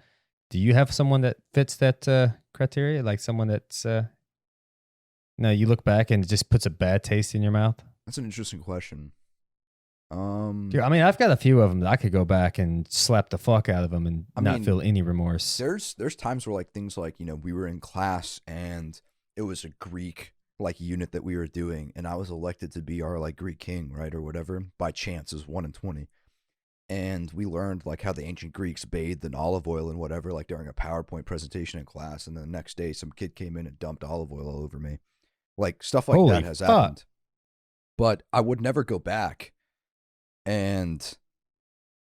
Do you have someone that fits that criteria? Like someone that's, no, you look back and it just puts a bad taste in your mouth? That's an interesting question. Dude, I mean, I've got a few of them that I could go back and slap the fuck out of them and not feel any remorse. There's times where like things like, you know, we were in class and it was a Greek like unit that we were doing and I was elected to be our like Greek king, right, or whatever, by chance. It was 1 in 20. And we learned like how the ancient Greeks bathed in olive oil and whatever, like during a PowerPoint presentation in class. And then the next day some kid came in and dumped olive oil all over me. Like stuff like that has happened. But I would never go back and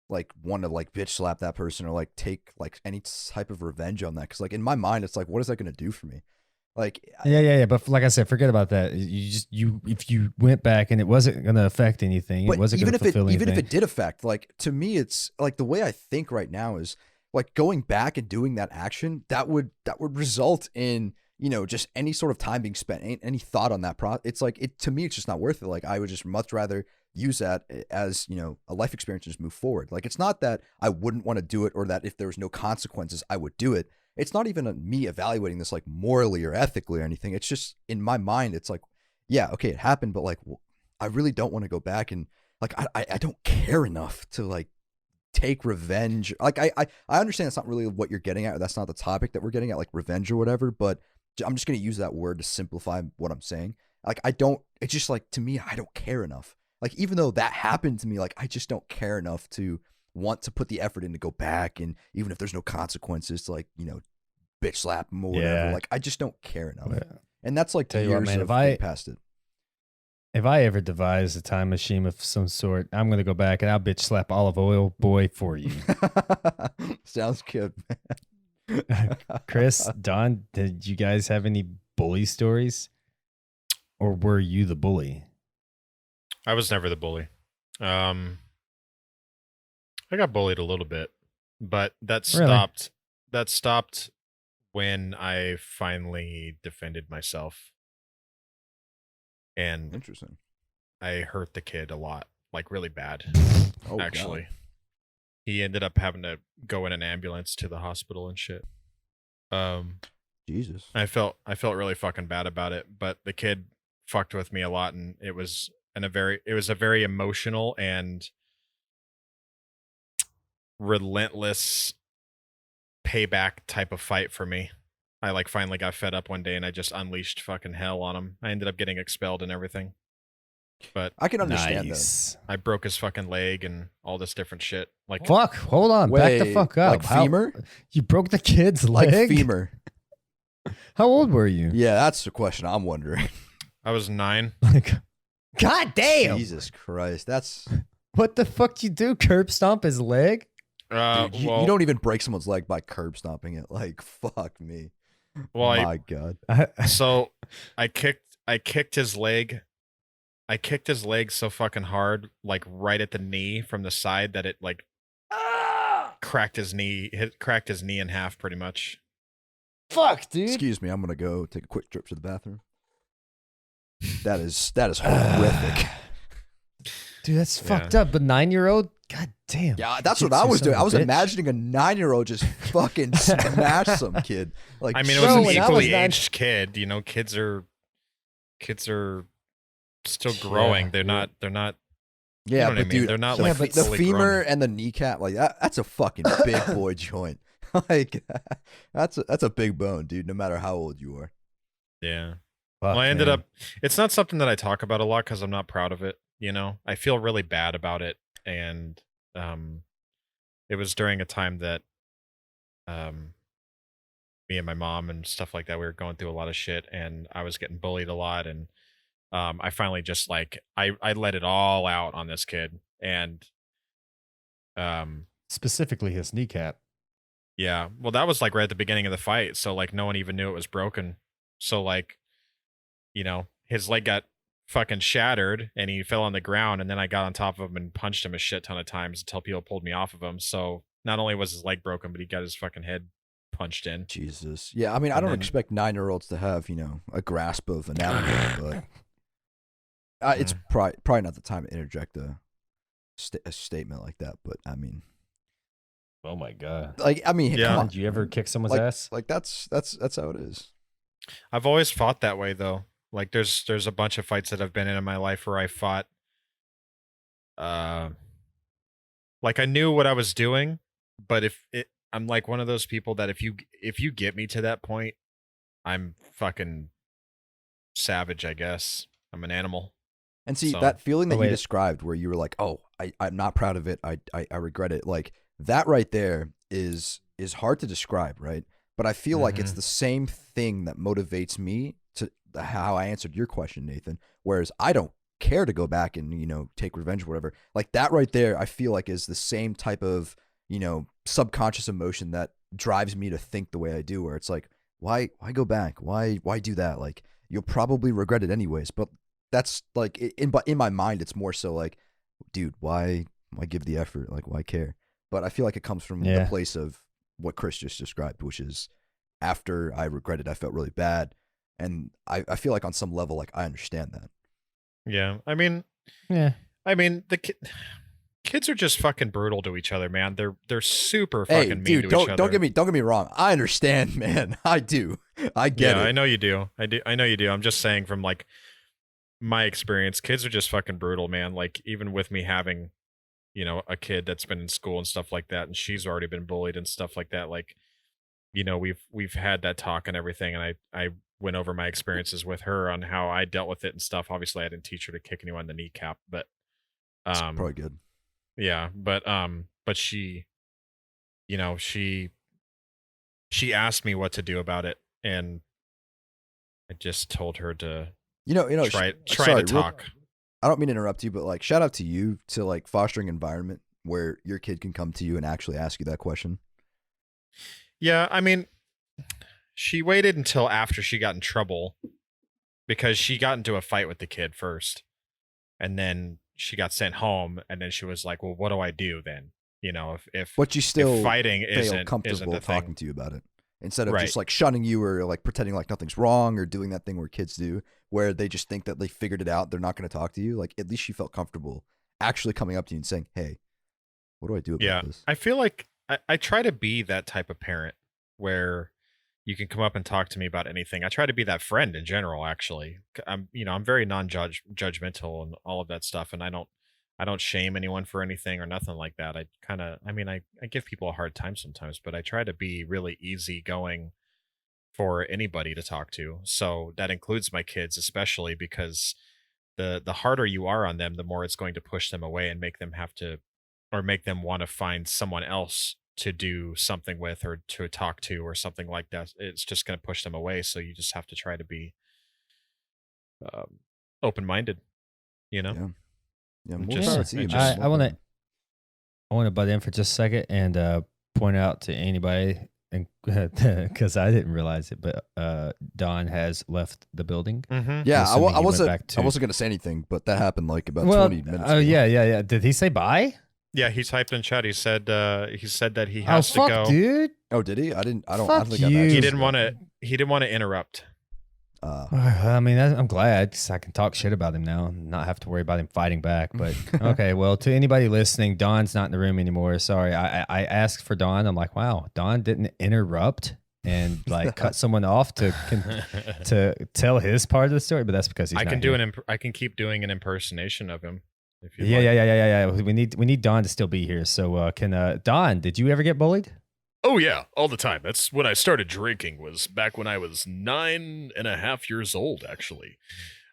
like want to like bitch slap that person or like take like any type of revenge on that. Because like in my mind, it's like, what is that going to do for me? Like, yeah. But like I said, forget about that. If you went back and it wasn't going to affect anything, it wasn't going to fulfill anything. Even if it did affect, like to me, it's like the way I think right now is like going back and doing that action that would result in just any sort of time being spent, any thought on that it's like to me, it's just not worth it. Like I would just much rather use that as, a life experience and just move forward. Like it's not that I wouldn't want to do it or that if there was no consequences, I would do it. It's not even me evaluating this like morally or ethically or anything. It's just in my mind, it's like, yeah, okay, it happened, but like, I really don't want to go back and like, I don't care enough to like take revenge. Like I understand that's not really what you're getting at. Or that's not the topic that we're getting at, like revenge or whatever, but I'm just going to use that word to simplify what I'm saying. Like, it's just like, to me, I don't care enough. Like, even though that happened to me, like, I just don't care enough to want to put the effort in to go back. And even if there's no consequences to like, bitch slap them or whatever, like, I just don't care enough. Yeah. And that's like years of being past it. If I ever devise a time machine of some sort, I'm going to go back and I'll bitch slap Olive Oil Boy for you. Sounds good, man. Chris, Don, did you guys have any bully stories? Or were you the bully? I was never the bully. I got bullied a little bit, but that stopped. Really? That stopped when I finally defended myself. And interesting. I hurt the kid a lot, like really bad. Oh, actually. God. He ended up having to go in an ambulance to the hospital and shit. Jesus. I felt really fucking bad about it, but the kid fucked with me a lot, and it was a very emotional and relentless payback type of fight for me. I like finally got fed up one day and I just unleashed fucking hell on him. I ended up getting expelled and everything. But I can understand that. I broke his fucking leg and all this different shit. Like, fuck, hold on, back the fuck up. Like femur? You broke the kid's leg? Like femur. How old were you? Yeah, that's the question I'm wondering. I was 9. Like, God damn. Jesus Christ. That's what the fuck you do? Curb stomp his leg? Dude, you don't even break someone's leg by curb stomping it. Like, fuck me. Well, my God. So I kicked his leg. I kicked his leg so fucking hard, like right at the knee from the side, that it like cracked his knee in half pretty much. Fuck, dude. Excuse me, I'm gonna go take a quick trip to the bathroom. That is horrific. Dude, that's fucked up. But 9-year-old? God damn. Yeah, that's what I was doing. I was imagining a 9-year-old just fucking smash some kid. Like, I mean, it was an equally aged kid. You know, kids are still growing. They're not. Yeah, but dude, they're not like the femur and the kneecap, like that's a fucking big boy joint. Like that's a big bone, dude. No matter how old you are. Yeah. Well, I ended up. It's not something that I talk about a lot because I'm not proud of it. You know, I feel really bad about it, and it was during a time that me and my mom and stuff like that, we were going through a lot of shit, and I was getting bullied a lot, and I finally just like I let it all out on this kid, and specifically his kneecap. Yeah, well, that was like right at the beginning of the fight, so like no one even knew it was broken. So like, you know, his leg got fucking shattered and he fell on the ground, and then I got on top of him and punched him a shit ton of times until people pulled me off of him. So not only was his leg broken, but he got his fucking head punched in. Jesus. Yeah, I mean, I don't expect 9-year-olds to have, you know, a grasp of anatomy, but it's probably not the time to interject a statement like that. But I mean, oh my God. Like, I mean, yeah. Did you ever kick someone's ass? Like that's how it is. I've always fought that way though. Like there's a bunch of fights that I've been in my life where I fought like I knew what I was doing, but I'm like one of those people that if you get me to that point, I'm fucking savage, I guess. I'm an animal. And see, that feeling that you described where you were like, "Oh, I'm not proud of it. I regret it." Like that right there is hard to describe, right? But I feel like it's the same thing that motivates me to how I answered your question, Nathan. Whereas I don't care to go back and, you know, take revenge or whatever. Like that right there, I feel like is the same type of, you know, subconscious emotion that drives me to think the way I do, where it's like, why go back? Why do that? Like you'll probably regret it anyways. But that's like in my mind, it's more so like, dude, why give the effort? Like why care? But I feel like it comes from the place of what Chris just described, which is after I regretted, I felt really bad. And I feel like on some level, like I understand that. Yeah. I mean, kids are just fucking brutal to each other, man. They're super fucking mean dude, to each other. don't get me wrong. I understand, man. I do. I get it. I know you do. I know you do. I'm just saying from like my experience, kids are just fucking brutal, man. Like even with me having, a kid that's been in school and stuff like that, and she's already been bullied and stuff like that. Like, we've had that talk and everything, and I went over my experiences with her on how I dealt with it and stuff. Obviously, I didn't teach her to kick anyone in the kneecap, but That's probably good. yeah, but she, she asked me what to do about it, and I just told her to try sorry, to talk. I don't mean to interrupt you, but like shout out to you to like fostering an environment where your kid can come to you and actually ask you that question. Yeah, I mean, she waited until after she got in trouble because she got into a fight with the kid first, and then she got sent home, and then she was like, "Well, what do I do then?" If But you still if fighting feel isn't comfortable the talking thing. to you about it instead of Right. just like shunning you or like pretending like nothing's wrong or doing that thing where kids do where they just think that they figured it out. They're not going to talk to you. Like at least she felt comfortable actually coming up to you and saying, "Hey, what do I do about Yeah, this?" I feel like I try to be that type of parent where you can come up and talk to me about anything. I try to be that friend in general, actually. I'm very judgmental and all of that stuff, and I don't shame anyone for anything or nothing like that. I give people a hard time sometimes, but I try to be really easygoing for anybody to talk to. So that includes my kids, especially because the harder you are on them, the more it's going to push them away and make them want to find someone else to do something with or to talk to or something like that. It's just going to push them away. So you just have to try to be open-minded, Yeah, more Just- power to you, I man. just- More I want power. to butt in for just a second and point out to anybody, and because I didn't realize it, but Don has left the building. Mm-hmm. Yeah, assuming he I went wasn't. back to- I wasn't gonna say anything, but that happened like about 20 minutes. Oh ago. yeah. Did he say bye? Yeah, he typed in chat. He said that he Oh has to fuck, go. dude. Oh, did he? I don't Fuck think I've you. actually He didn't want to. He didn't want to interrupt. I mean, I'm glad because I can talk shit about him now and not have to worry about him fighting back. But okay, well, to anybody listening, Don's not in the room anymore. Sorry, I asked for Don. I'm like, wow, Don didn't interrupt and like cut someone off to tell his part of the story, but that's because he's. I not can here. do I can keep doing an impersonation of him. If you Yeah. We need Don to still be here. So can Don? Did you ever get bullied? Oh yeah, all the time. That's when I started drinking, was back when I was 9.5 years old, actually.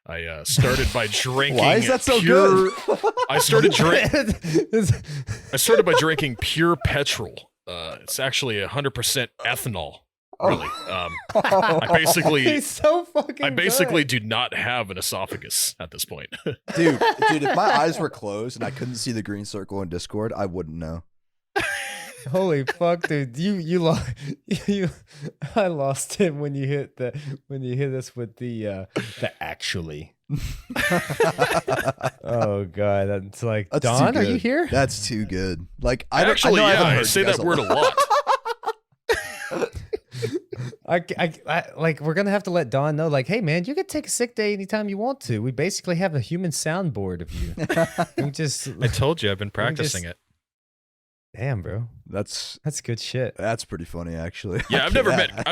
I started by drinking Why is that so pure, good? I started by drinking pure petrol. It's actually 100% ethanol. Really. I basically He's so fucking. I basically do not have an esophagus at this point. dude, if my eyes were closed and I couldn't see the green circle in Discord, I wouldn't know. Holy fuck, dude! You lost. I lost him when you hit us with the actually. Oh god, that's like That's Don. too Are you good. here? That's too good. Like I don't. Actually, I know yeah, haven't I heard say you guys that word a lot. I like we're gonna have to let Don know. Like, hey man, you can take a sick day anytime you want to. We basically have a human soundboard of you. We just I told you I've been practicing it. damn, bro. That's That's good shit. pretty funny actually. Yeah, I've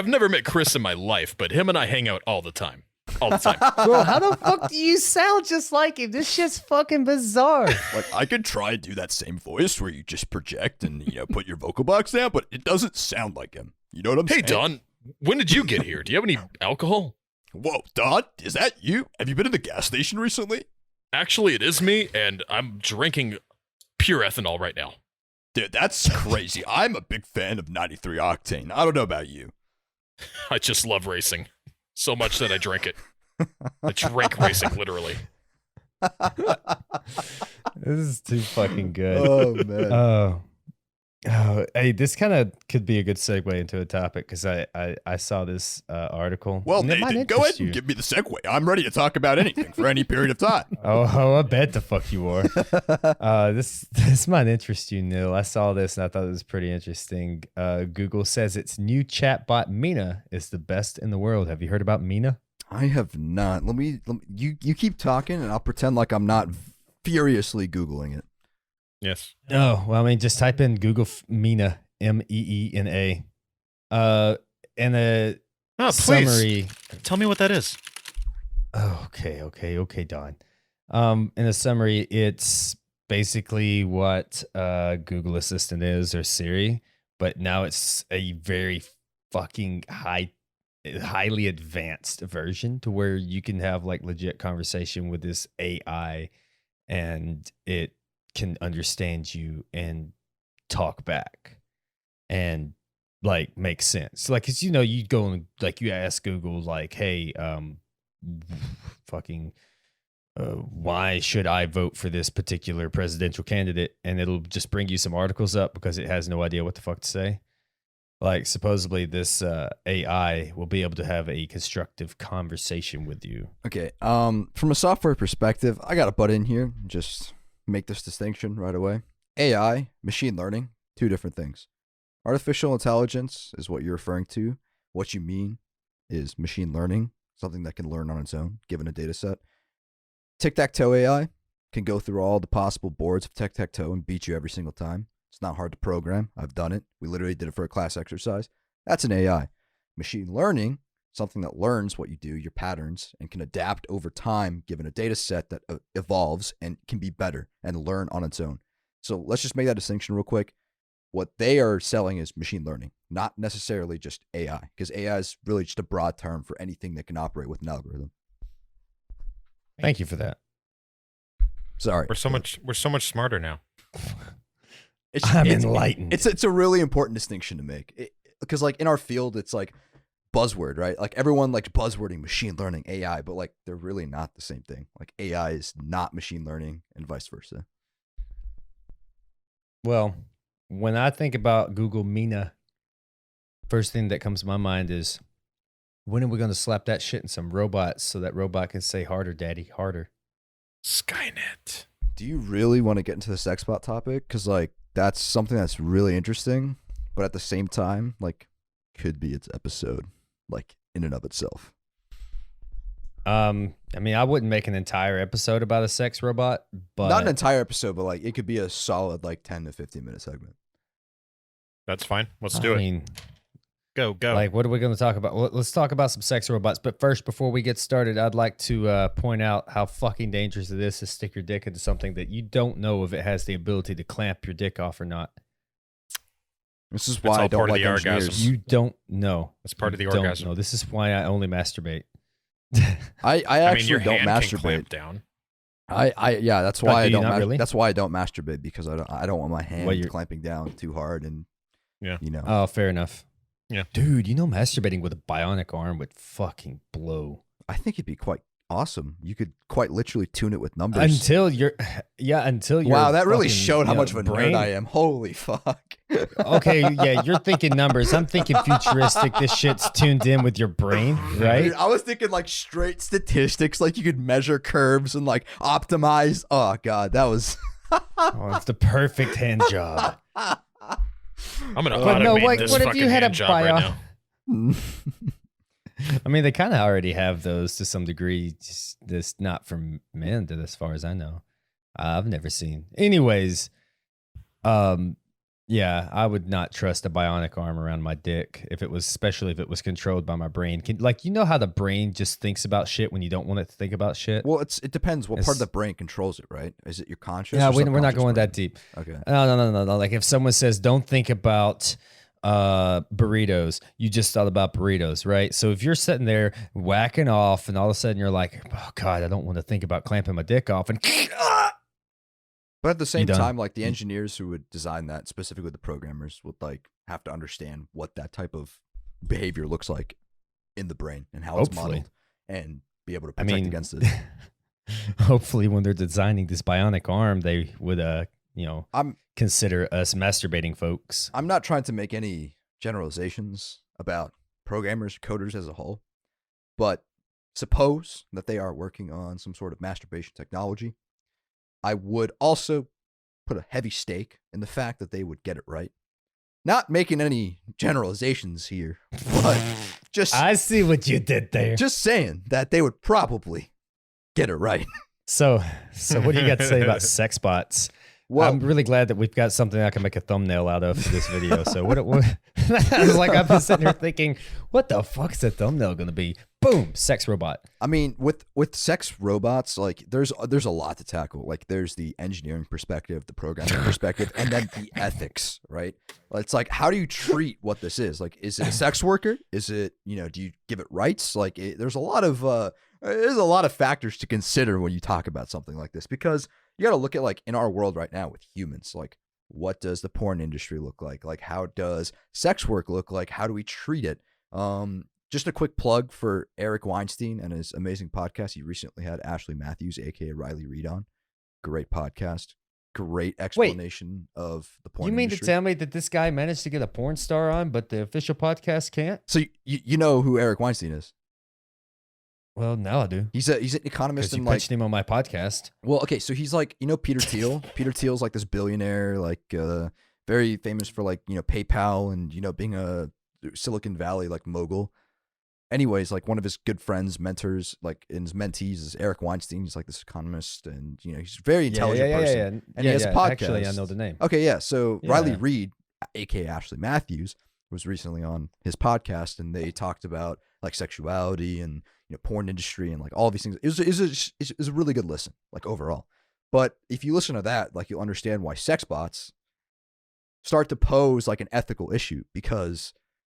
never met Chris in my life, but him and I hang out all the time. All the time. Bro, how the fuck do you sound just like him? This shit's fucking bizarre. Like I could try and do that same voice where you just project and put your vocal box down, but it doesn't sound like him. You know what I'm Hey saying? Don, when did you get here? Do you have any alcohol? Whoa, Don, is that you? Have you been to the gas station recently? Actually, it is me, and I'm drinking pure ethanol right now. Dude, that's crazy. I'm a big fan of 93 octane. I don't know about you. I just love racing so much that I drink it. I drink racing, literally. This is too fucking good. Oh man. Oh, Oh, hey, this kind of could be a good segue into a topic because I saw this article. Well, and it might Nathan, go ahead interest you. and give me the segue. I'm ready to talk about anything for any period of time. Oh, I bet the fuck you are. This might interest you, Neil. I saw this and I thought it was pretty interesting. Google says its new chatbot Mina is the best in the world. Have you heard about Mina? I have not. You keep talking, and I'll pretend like I'm not furiously Googling it. Yes. Oh, well, I mean, just type in Google Mina, Meena. And a Oh, summary. Tell me what that is. Oh, okay, Don. In a summary, it's basically what Google Assistant is or Siri, but now it's a very fucking highly advanced version to where you can have like legit conversation with this AI and it can understand you and talk back and like make sense. Like, cause you know, you go and like you ask Google like, hey, why should I vote for this particular presidential candidate? And it'll just bring you some articles up because it has no idea what the fuck to say. Like supposedly this AI will be able to have a constructive conversation with you. Okay. From a software perspective, I got to butt in here. Just make this distinction right away. AI, machine learning, two different things. Artificial intelligence is what you're referring to. What you mean is machine learning, something that can learn on its own, given a data set. Tic-tac-toe AI can go through all the possible boards of tic-tac-toe and beat you every single time. It's not hard to program. I've done it. We literally did it for a class exercise. That's an AI. Machine learning, something that learns what you do, your patterns, and can adapt over time given a data set that evolves and can be better and learn on its own. So let's just make that distinction real quick. What they are selling is machine learning, not necessarily just AI, because AI is really just a broad term for anything that can operate with an algorithm. Thank you for that. Sorry. We're so much smarter now. I'm enlightened. It's a really important distinction to make because like in our field, it's like buzzword, right? Like everyone likes buzzwording machine learning, AI, but like they're really not the same thing. Like AI is not machine learning and vice versa. Well, when I think about Google Mina, first thing that comes to my mind is when are we going to slap that shit in some robots so that robot can say harder, daddy, harder? Skynet. Do you really want to get into the sex bot topic? Because like that's something that's really interesting, but at the same time, like could be its episode, like in and of itself. I mean, I wouldn't make an entire episode about a sex robot, but Not an entire episode, but like it could be a solid like 10 to 15 minute segment. That's fine. Let's I do it. mean, Go. like, what are we going to talk about? Well, let's talk about some sex robots. But first, before we get started, I'd like to point out how fucking dangerous it is to stick your dick into something that you don't know if it has the ability to clamp your dick off or not. This is It's why all I don't part of like the engineers. orgasm. You don't know. That's part of the You don't orgasm. know. This is why I only masturbate. I I mean, your actually don't hand can masturbate. clamp down. Yeah, that's why do I you don't. not really? That's why I don't masturbate because I don't want my hand you're- clamping down too hard and Yeah. you know. Oh, fair enough. Yeah. Dude, you know masturbating with a bionic arm would fucking blow. I think it'd be quite awesome. You could quite literally tune it with numbers. Until you're Wow, that really fucking, showed how you know, much of a brain- nerd I am. Holy fuck. Okay, yeah, you're thinking numbers. I'm thinking futuristic. This shit's tuned in with your brain, right? Dude, I was thinking like straight statistics, like you could measure curves and like optimize. Oh god, that was Oh, it's the perfect hand job. I'm gonna But no, automate what this if fucking you had a hand job right now. I mean, they kind of already have those to some degree. Just this not from men, to as far as I know. I've never seen. Anyways, yeah, I would not trust a bionic arm around my dick if it was, especially if it was controlled by my brain. Like, you know how the brain just thinks about shit when you don't want it to think about shit. well, it depends what part of the It's- brain controls it, right? Is it your conscious? Yeah, or we're not subconscious going brain? that deep. Okay. No. Like if someone says, "Don't think about burritos," you just thought about burritos, right? So if you're sitting there whacking off, and all of a sudden you're like, "Oh God, I don't want to think about clamping my dick off," and But at the same done? time, like the engineers who would design that, specifically the programmers, would like have to understand what that type of behavior looks like in the brain and how it's Hopefully. modeled, and be able to I protect mean, against it. hopefully when they're designing this bionic arm, they would I'm consider us masturbating folks. I'm not trying to make any generalizations about programmers, coders as a whole, but suppose that they are working on some sort of masturbation technology. I would also put a heavy stake in the fact that they would get it right. Not making any generalizations here, but just I see what you did there. just saying that they would probably get it right. So what do you got to say about sex bots? Well, I'm really glad that we've got something I can make a thumbnail out of for this video. So what I was like, I've been sitting here thinking, what the fuck's the thumbnail going to be? Boom, sex robot. I mean, with sex robots, like there's a lot to tackle. Like there's the engineering perspective, the programming perspective, and then the ethics, right? It's like, how do you treat what this is? Like, is it a sex worker? Is it, do you give it rights? Like, there's a lot of factors to consider when you talk about something like this, because you got to look at, like, in our world right now with humans, like, what does the porn industry look like? Like, how does sex work look like? How do we treat it? Just a quick plug for Eric Weinstein and his amazing podcast. He recently had Ashley Matthews, aka Riley Reid, on. Great podcast. Great explanation of the porn You mean industry. to tell me that this guy managed to get a porn star on, but the official podcast can't? So you know who Eric Weinstein is? Well, now I do. He's an economist Because you and, like, pitched him on my podcast. well, okay, so he's like, Peter Thiel. Peter Thiel's like this billionaire, like very famous for, like, PayPal and being a Silicon Valley like mogul. Anyways, like, one of his good friends, mentors, like, and his mentees is Eric Weinstein. He's like this economist, and he's a very intelligent person. And he has a podcast. Actually, I know the name. Okay, yeah. So Yeah. Riley Reid, aka Ashley Matthews, was recently on his podcast, and they talked about, like, sexuality and porn industry and, like, all these things. It was a really good listen, like, overall. But if you listen to that, like, you'll understand why sex bots start to pose, like, an ethical issue, because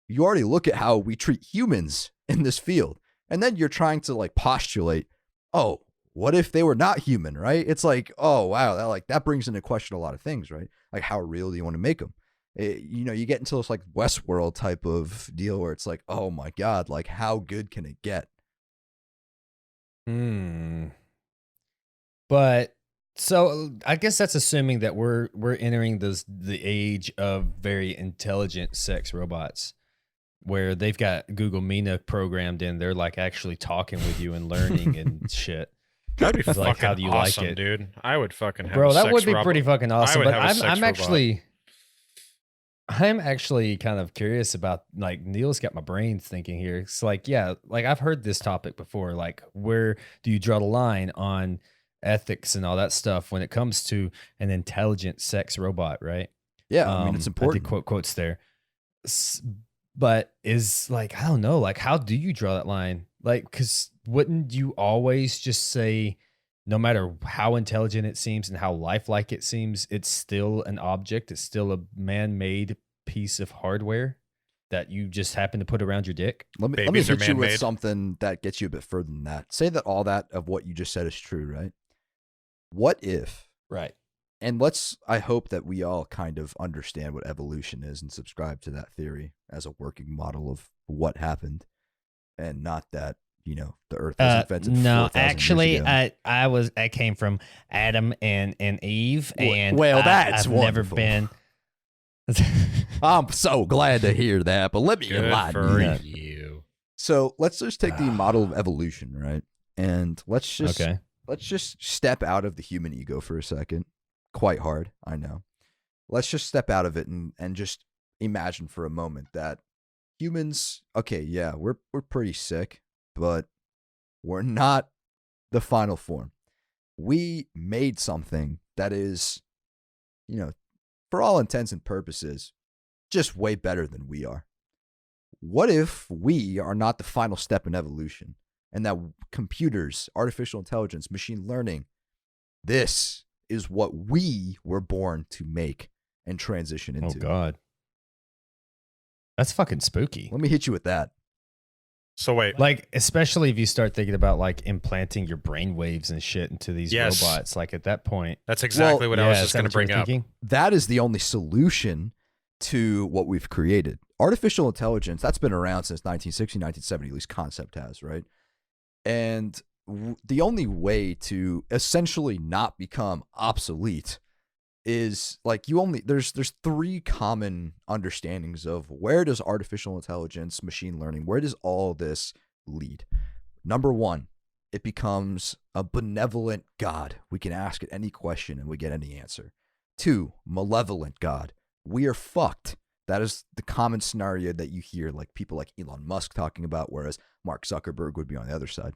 you already look at how we treat humans in this field, and then you're trying to, like, postulate, oh, what if they were not human, right? It's like, oh wow, that brings into question a lot of things, right? Like, how real do you want to make them? You get into this, like, Westworld type of deal where it's like, oh my god, like, how good can it get? But so I guess that's assuming that we're entering the age of very intelligent sex robots, where they've got Google Mina programmed in. They're, like, actually talking with you and learning and shit. That'd be It's like, fucking how do you awesome, like it? dude. I would fucking have Bro, a that sex would be robot. pretty fucking awesome. would But have a sex I'm robot. I'm actually kind of curious about, like, Neal's got my brain thinking here. It's like, yeah, like, I've heard this topic before. Like, where do you draw the line on ethics and all that stuff when it comes to an intelligent sex robot, right? Yeah, I mean, it's I important. did quote quotes there. But is, like, I don't know, like, how do you draw that line? Like, because wouldn't you always just say, no matter how intelligent it seems and how lifelike it seems, it's still an object. It's still a man-made piece of hardware that you just happen to put around your dick. Let me Babies are hit you with man-made. something that gets you a bit further than that. Say that all that of what you just said is true, right? What if, Right. and I hope that we all kind of understand what evolution is and subscribe to that theory as a working model of what happened, and not that, the earth was invented 4,000 years ago. I came from Adam and Eve, and well, that's I've never wonderful. been. I'm so glad to hear that, but let me Good enlighten for you. you. So let's just take the model of evolution, right? And let's just step out of the human ego for a second. Quite hard, I know. Let's just step out of it and just imagine for a moment that humans, okay, yeah, we're pretty sick, but we're not the final form. We made something that is, for all intents and purposes, just way better than we are. What if we are not the final step in evolution, and that computers, artificial intelligence, machine learning, this is what we were born to make and transition into? Oh God, that's fucking spooky. Let me hit you with that. So wait, Like, especially if you start thinking about, like, implanting your brain waves and shit into these Yes. robots. Like, at that point, that's exactly what I was Yeah, just is that going to what you were bring up. thinking? That is the only solution to what we've created. Artificial intelligence, that's been around since 1960, 1970, at least concept has, right? And the only way to essentially not become obsolete is like you only there's three common understandings of where does artificial intelligence, machine learning, where does all this lead? Number one, it becomes a benevolent God. We can ask it any question and we get any answer. Two, malevolent God. We are fucked. That is the common scenario that you hear like people like Elon Musk talking about, whereas Mark Zuckerberg would be on the other side.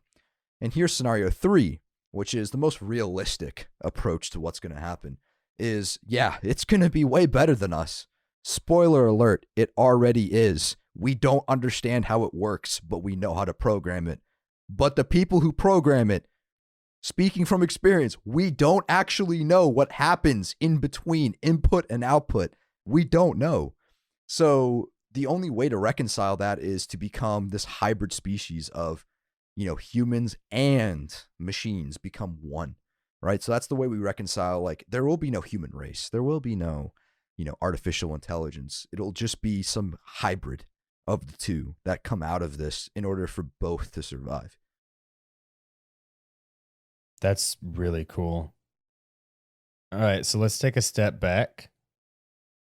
And here's scenario three, which is the most realistic approach to what's going to happen, is, yeah, it's going to be way better than us. Spoiler alert, it already is. We don't understand how it works, but we know how to program it. But the people who program it, speaking from experience, we don't actually know what happens in between input and output. We don't know. So the only way to reconcile that is to become this hybrid species of, humans and machines become one, right? So that's the way we reconcile, like, there will be no human race. There will be no, artificial intelligence. It'll just be some hybrid of the two that come out of this in order for both to survive. That's really cool. All right, so let's take a step back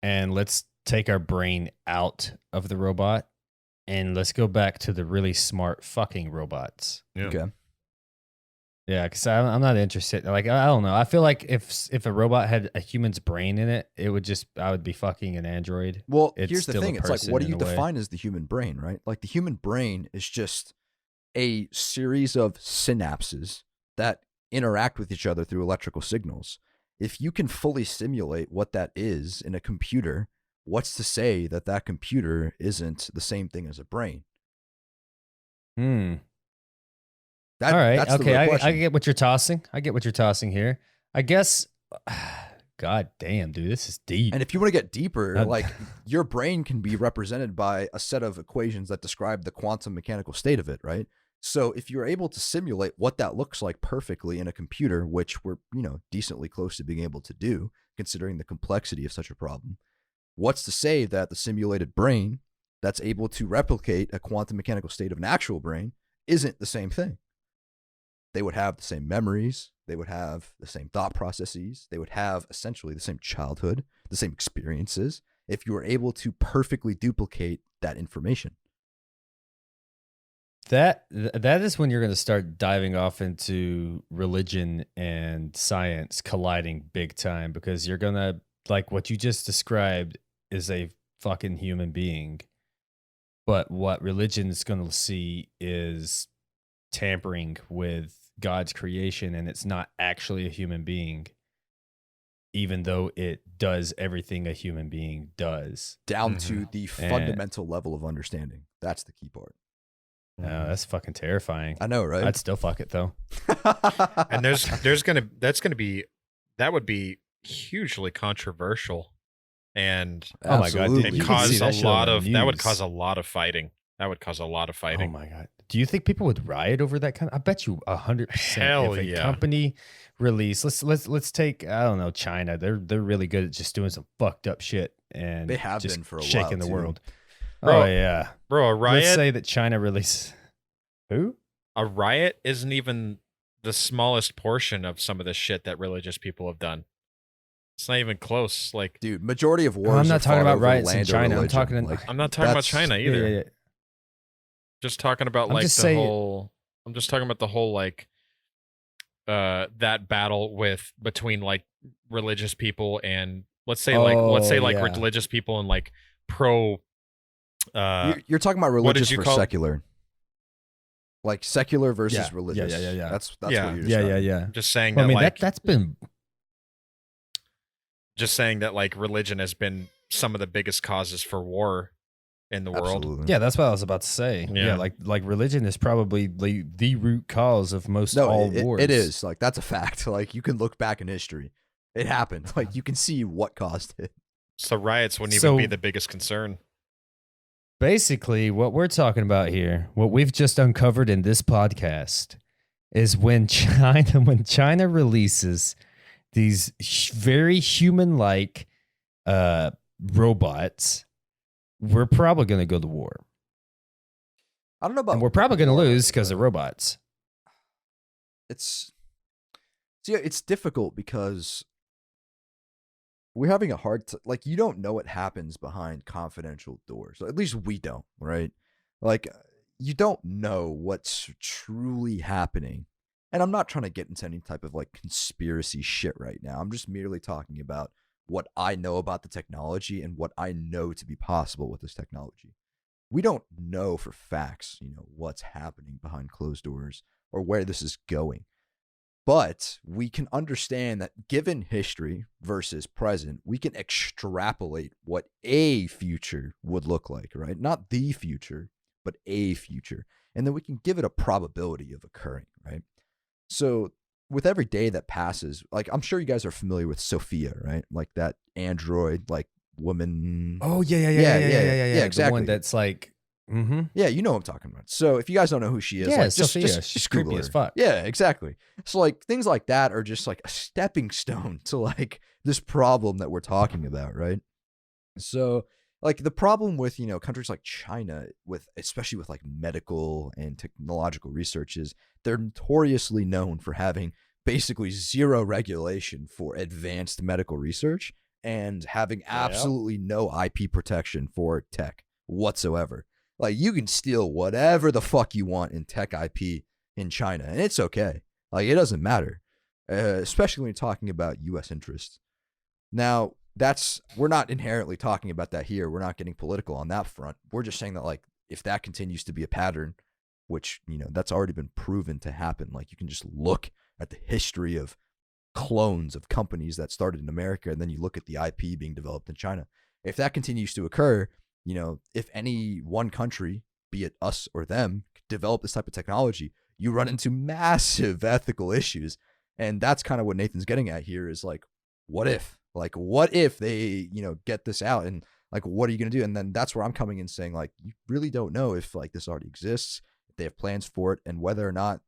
and let's take our brain out of the robot and let's go back to the really smart fucking robots. Yeah. Okay. Yeah, because I'm not interested. Like, I don't know. I feel like if a robot had a human's brain in it, I would be fucking an android. Well, It's here's the still a thing. It's like, person what do in you a way. define as the human brain, right? Like, the human brain is just a series of synapses that interact with each other through electrical signals. If you can fully simulate what that is in a computer, what's to say that that computer isn't the same thing as a brain? All right. That's the Okay. real I question. get what you're tossing. I get what you're tossing here. I guess. God damn, dude, this is deep. And if you want to get deeper, Uh, like, your brain can be represented by a set of equations that describe the quantum mechanical state of it, right? So if you're able to simulate what that looks like perfectly in a computer, which we're, decently close to being able to do, considering the complexity of such a problem, what's to say that the simulated brain that's able to replicate a quantum mechanical state of an actual brain isn't the same thing? They would have the same memories. They would have the same thought processes. They would have essentially the same childhood, the same experiences, if you were able to perfectly duplicate that information. That is when you're going to start diving off into religion and science colliding big time, because you're going to, like, what you just described is a fucking human being. But what religion is going to see is tampering with God's creation, and it's not actually a human being, even though it does everything a human being does. Down to the And- fundamental level of understanding. That's the key part. Oh, that's fucking terrifying. I know, right? I'd still fuck it though. And that would be hugely controversial, and Oh my God, dude, it you can cause see that shit on the that would news. cause a lot of fighting. That would cause a lot of Oh fighting. my God. Do you think people would riot over that kind? I bet you 100%. Hell if a yeah. company release, let's take, I don't know, China. They're really good at just doing some fucked up shit and They have just been for a shaking while, the too. world. Bro, Oh yeah. Bro, a Let's riot say that China release. Who? isn't even the smallest portion of some of the shit that religious people have done. It's not even close. Like, Dude, majority of wars. I'm are not talking fought about over riots in land or China. I'm religion. talking in- Like, I'm not talking about that's- China either. Yeah. Just talking about I'm like just the saying- whole. I'm just talking about the whole like that battle between like religious people and let's say yeah. religious people and like pro. You're talking about what did religious you versus call- secular. Like secular versus Yeah. religious. Yeah. That's Yeah. what you're Yeah. describing. Yeah. just saying Well, I that mean, like that's been just saying that like religion has been some of the biggest causes for war in the world. Absolutely. Yeah, that's what I was about to say. Yeah. Yeah, like religion is probably the root cause of most No, all it, wars. it is. Like, that's a fact. Like, you can look back in history. It happened. Like, you can see what caused it. So riots wouldn't So- even be the biggest concern. Basically, what we're talking about here, what we've just uncovered in this podcast, is when China releases these very human-like robots, we're probably going to go to war, I don't know about. and we're probably going to war, lose because but of robots. it's difficult because we're having a hard like, you don't know what happens behind confidential doors. At least we don't, right? Like, you don't know what's truly happening. And I'm not trying to get into any type of like conspiracy shit right now. I'm just merely talking about what I know about the technology and what I know to be possible with this technology. We don't know for facts, what's happening behind closed doors or where this is going. But we can understand that given history versus present, we can extrapolate what a future would look like, right? Not the future, but a future. And then we can give it a probability of occurring, right? So with every day that passes, like, I'm sure you guys are familiar with Sophia, right? Like that Android, like, woman. Oh yeah, exactly. The one that's like, Yeah, you know what I'm talking about. So if you guys don't know who she is, yeah, like, Sophia, just she's Google creepy her. as fuck. Yeah, exactly. So like things like that are just like a stepping stone to like this problem that we're talking about, right? So like the problem with, countries like China, with especially with like medical and technological research, is they're notoriously known for having basically zero regulation for advanced medical research and having absolutely no IP protection for tech whatsoever. Like, you can steal whatever the fuck you want in tech IP in China, and it's okay. Like, it doesn't matter, especially when you're talking about U.S. interests. Now, we're not inherently talking about that here. We're not getting political on that front. We're just saying that, like, if that continues to be a pattern, which, that's already been proven to happen. Like, you can just look at the history of clones of companies that started in America, and then you look at the IP being developed in China. If that continues to occur, if any one country, be it us or them, develop this type of technology, you run into massive ethical issues. And that's kind of what Nathan's getting at here, is like, what if? Like, what if they, get this out, and like, what are you going to do? And then that's where I'm coming in saying, like, you really don't know if like this already exists, if they have plans for it, and whether or not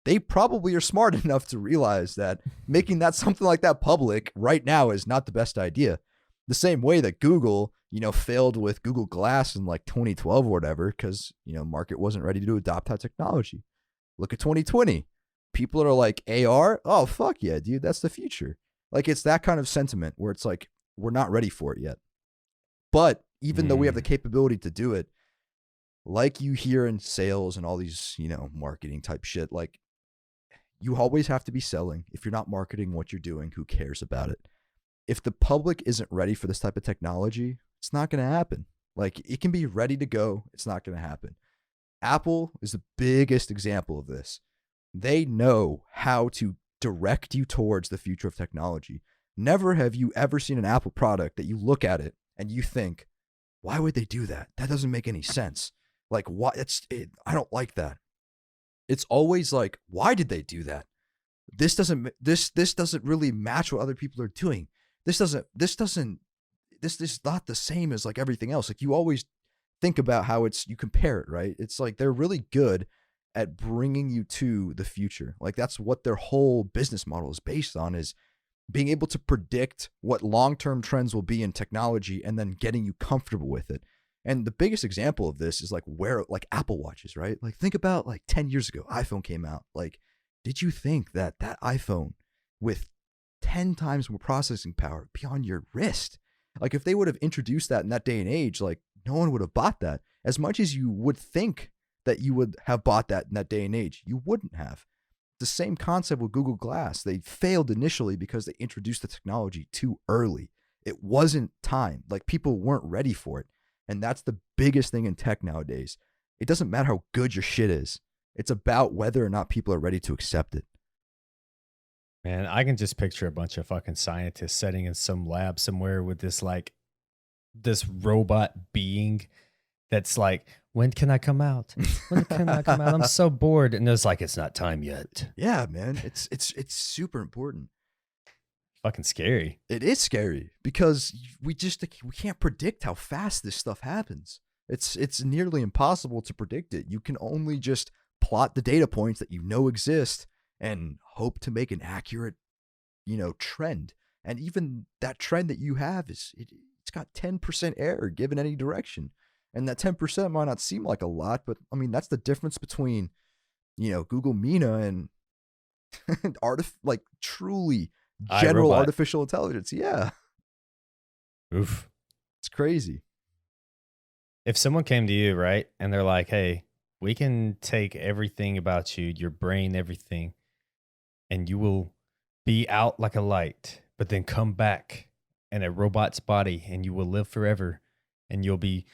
they probably are smart enough to realize that making that something like that public right now is not the best idea. The same way that Google, failed with Google Glass in like 2012 or whatever, because, market wasn't ready to adopt that technology. Look at 2020. People are like, AR? Oh, fuck yeah, dude, that's the future. Like, it's that kind of sentiment where it's like, we're not ready for it yet. But even though we have the capability to do it, like you hear in sales and all these, marketing type shit, like, you always have to be selling. If you're not marketing what you're doing, who cares about it? If the public isn't ready for this type of technology, it's not going to happen. Like, it can be ready to go. It's not going to happen. Apple is the biggest example of this. They know how to direct you towards the future of technology. Never have you ever seen an Apple product that you look at it and you think, why would they do that? That doesn't make any sense. Like, why? I don't like that. It's always like, why did they do that? This doesn't really match what other people are doing. This is not the same as like everything else. Like, you always think about how you compare it, right? It's like they're really good at bringing you to the future. Like, that's what their whole business model is based on, is being able to predict what long-term trends will be in technology and then getting you comfortable with it. And the biggest example of this is like Apple Watches, right? Like, think about like 10 years ago, iPhone came out. Like, did you think that iPhone with 10 times more processing power be on your wrist? Like, if they would have introduced that in that day and age, like, no one would have bought that. As much as you would think that you would have bought that in that day and age, you wouldn't have. The same concept with Google Glass. They failed initially because they introduced the technology too early. It wasn't time. Like, people weren't ready for it. And that's the biggest thing in tech nowadays. It doesn't matter how good your shit is. It's about whether or not people are ready to accept it. Man, I can just picture a bunch of fucking scientists sitting in some lab somewhere with this robot being that's like, when can I come out? When can I come out? I'm so bored. And it's like, it's not time yet. Yeah, man. It's super important. Fucking scary. It is scary because we can't predict how fast this stuff happens. It's nearly impossible to predict it. You can only just plot the data points that you know exist and hope to make an accurate, trend. And even that trend that you have it's got 10% error given any direction. And that 10% might not seem like a lot, but I mean, that's the difference between, Google Mina and truly general artificial intelligence. Yeah. Oof. It's crazy. If someone came to you, right, and they're like, "Hey, we can take everything about you, your brain, everything, and you will be out like a light, but then come back in a robot's body, and you will live forever, and you'll be,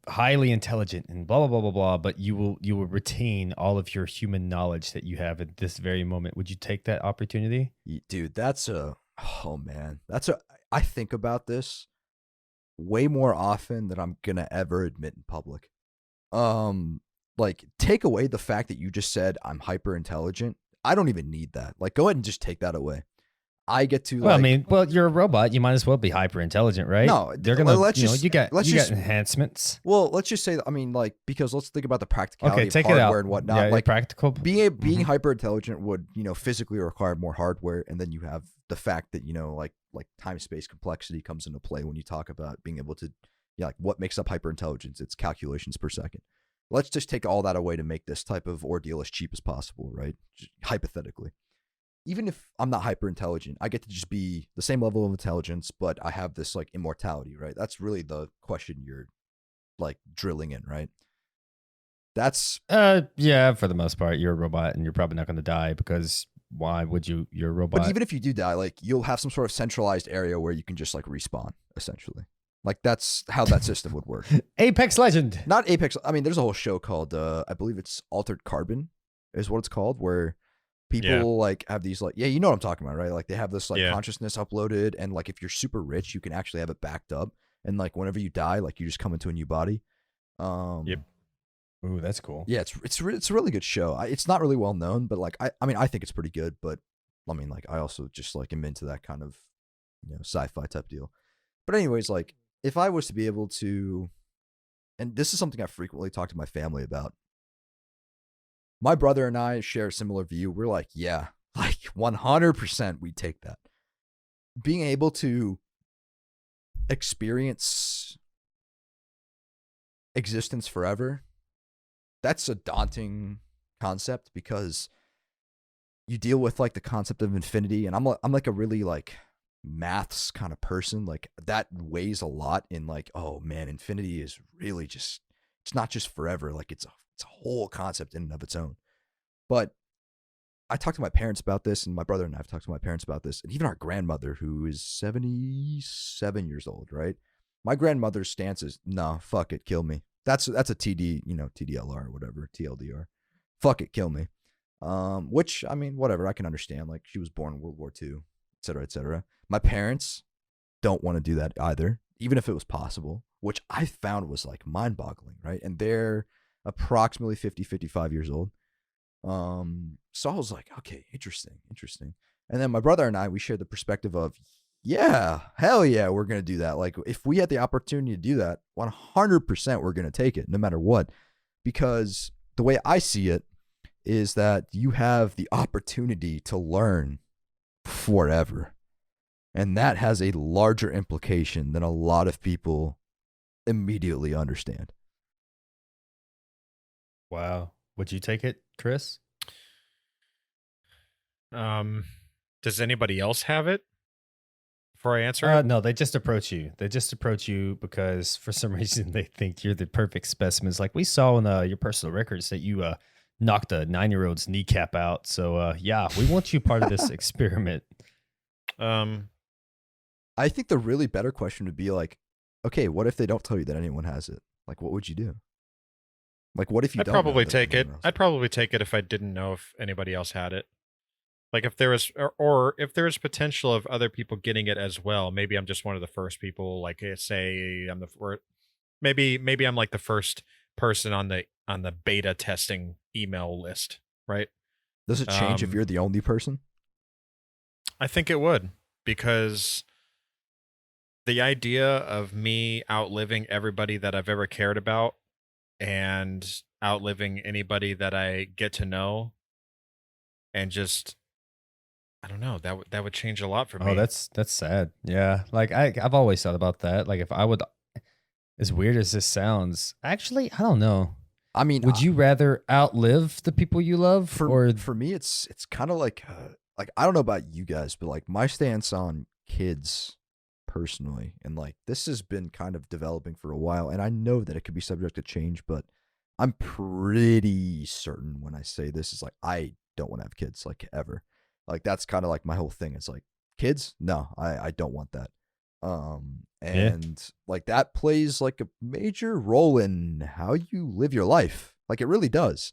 highly intelligent and blah blah blah blah blah, but you will retain all of your human knowledge that you have at this very moment." Would you take that opportunity? Dude, oh man, I think about this way more often than I'm gonna ever admit in public. Like, take away the fact that you just said I'm hyper intelligent. I don't even need that. Like, go ahead and just take that away. I get to Well, like, I mean, you're a robot. You might as well be hyper intelligent, right? No, they're gonna. let's just- you got let's you got just- enhancements. well, let's just say, I mean, like, because let's think about the practicality Okay, of take it out. hardware and whatnot. Yeah, Like, practical. being Mhm. hyper intelligent would, physically require more hardware, and then you have the fact that, like time space complexity comes into play when you talk about being able to, like, what makes up hyper intelligence? It's calculations per second. Let's just take all that away to make this type of ordeal as cheap as possible, right? Just hypothetically. Even if I'm not hyper intelligent, I get to just be the same level of intelligence, but I have this like immortality, right? That's really the question you're like drilling in, right? That's Yeah, for the most part, you're a robot, and you're probably not going to die because why would you? You're a robot. But even if you do die, like, you'll have some sort of centralized area where you can just like respawn, essentially. Like, that's how that system would work. Apex Legend. Not Apex. I mean, there's a whole show called I believe it's Altered Carbon is what it's called, where people like have these like, you know what I'm talking about, right? Like, they have this like consciousness uploaded, and like if you're super rich, you can actually have it backed up, and like whenever you die, like you just come into a new body. Yep. Ooh, that's cool. Yeah, it's a really good show. It's not really well known, but like I mean I think it's pretty good. But I mean, like, I also just like am into that kind of sci-fi type deal. But anyways, like, if I was to be able to, and this is something I frequently talk to my family about. My brother and I share a similar view. We're like, yeah, like 100% we take that. Being able to experience existence forever, that's a daunting concept because you deal with like the concept of infinity, and I'm like a really like maths kind of person. Like, that weighs a lot in like, oh man, infinity is really just, it's not just forever. Like, it's a whole concept in and of its own. But I talked to my parents about this, and my brother and I have talked to my parents about this, and even our grandmother, who is 77 years old, right? My grandmother's stance is, no, fuck it, kill me. That's a TD, TDLR or whatever, TLDR. Fuck it, kill me. Which, I mean, whatever, I can understand. Like, she was born in World War II, et cetera, et cetera. My parents don't want to do that either, even if it was possible, which I found was like mind-boggling, right? And they're approximately 50, 55 years old. So I was like, okay, interesting. And then my brother and I, we shared the perspective of, yeah, hell yeah, we're going to do that. Like, if we had the opportunity to do that, 100% we're going to take it, no matter what. Because the way I see it is that you have the opportunity to learn forever. And that has a larger implication than a lot of people immediately understand. Wow. Would you take it, Chris? Does anybody else have it? Before I answer it? No, they just approach you. They just approach you because for some reason they think you're the perfect specimens. Like, we saw in your personal records that you knocked a 9-year-old's kneecap out. So yeah, we want you part of this experiment. I think the really better question would be like, okay, what if they don't tell you that anyone has it? Like, what would you do? Like, what if you I'd don't know probably that take it. anyone else- I'd probably take it if I didn't know if anybody else had it. Like, if there was, or if there was potential of other people getting it as well. Maybe I'm just one of the first people. Like, say I'm the first. Maybe I'm like the first person on the beta testing email list, right? Does it change if Um, you're the only person? I think it would, because the idea of me outliving everybody that I've ever cared about and outliving anybody that I get to know, and just, I don't know, that would change a lot for me. Oh, that's sad. Yeah. Like, I've always thought about that. Like, if I would, as weird as this sounds, actually, I don't know. I mean, Would you rather outlive the people you love, or for me, it's kind of like I don't know about you guys, but like my stance on kids personally, and like this has been kind of developing for a while, and I know that it could be subject to change, but I'm pretty certain when I say this is like I don't want to have kids like ever. Like that's kind of like my whole thing. It's like kids? No, I don't want that. And like that plays like a major role in how you live your life. Like it really does.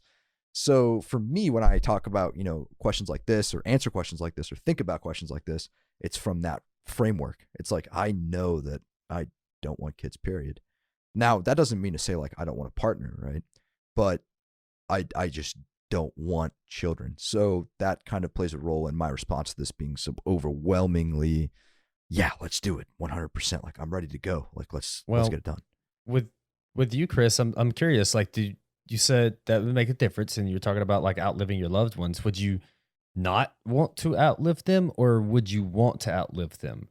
So for me, when I talk about, questions like this or answer questions like this or think about questions like this, it's from that framework. It's like, I know that I don't want kids, period. Now, that doesn't mean to say like I don't want a partner, right? But I just don't want children. So that kind of plays a role in my response to this being so overwhelmingly, yeah, let's do it 100%. Like I'm ready to go. Like let's get it done. With you, Chris, I'm curious. Like, you said that would make a difference, and you're talking about like outliving your loved ones. Would you not want to outlive them, or would you want to outlive them?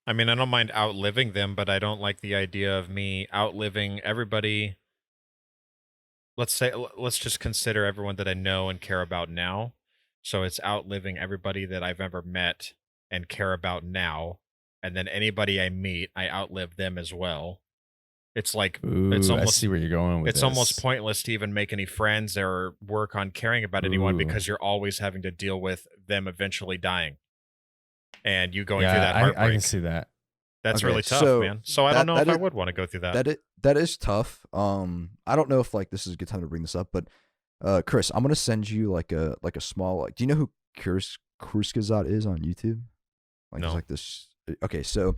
I mean, I don't mind outliving them, but I don't like the idea of me outliving everybody. Let's just consider everyone that I know and care about now. So it's outliving everybody that I've ever met and care about now. And then anybody I meet, I outlive them as well. It's like, it's almost, I see where you're going with it's this. almost pointless to even make any friends or work on caring about anyone because you're always having to deal with them eventually dying and you going through that heartbreak. I can see that. That's Okay, really tough, so man. So I don't know if I would want to go through that. That is tough. I don't know if like this is a good time to bring this up, but Chris, I'm gonna send you like a small. Like, do you know who Kurskazat is on YouTube? Like, No. It's like this. Okay, so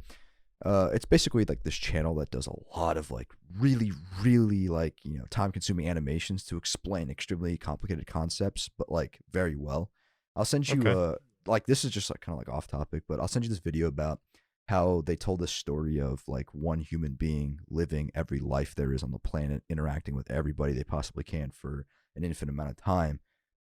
it's basically like this channel that does a lot of like really, really like time consuming animations to explain extremely complicated concepts, but like very well. I'll send you like this is just like kind of like off topic, but I'll send you this video about how they told this story of like one human being living every life there is on the planet, interacting with everybody they possibly can for an infinite amount of time.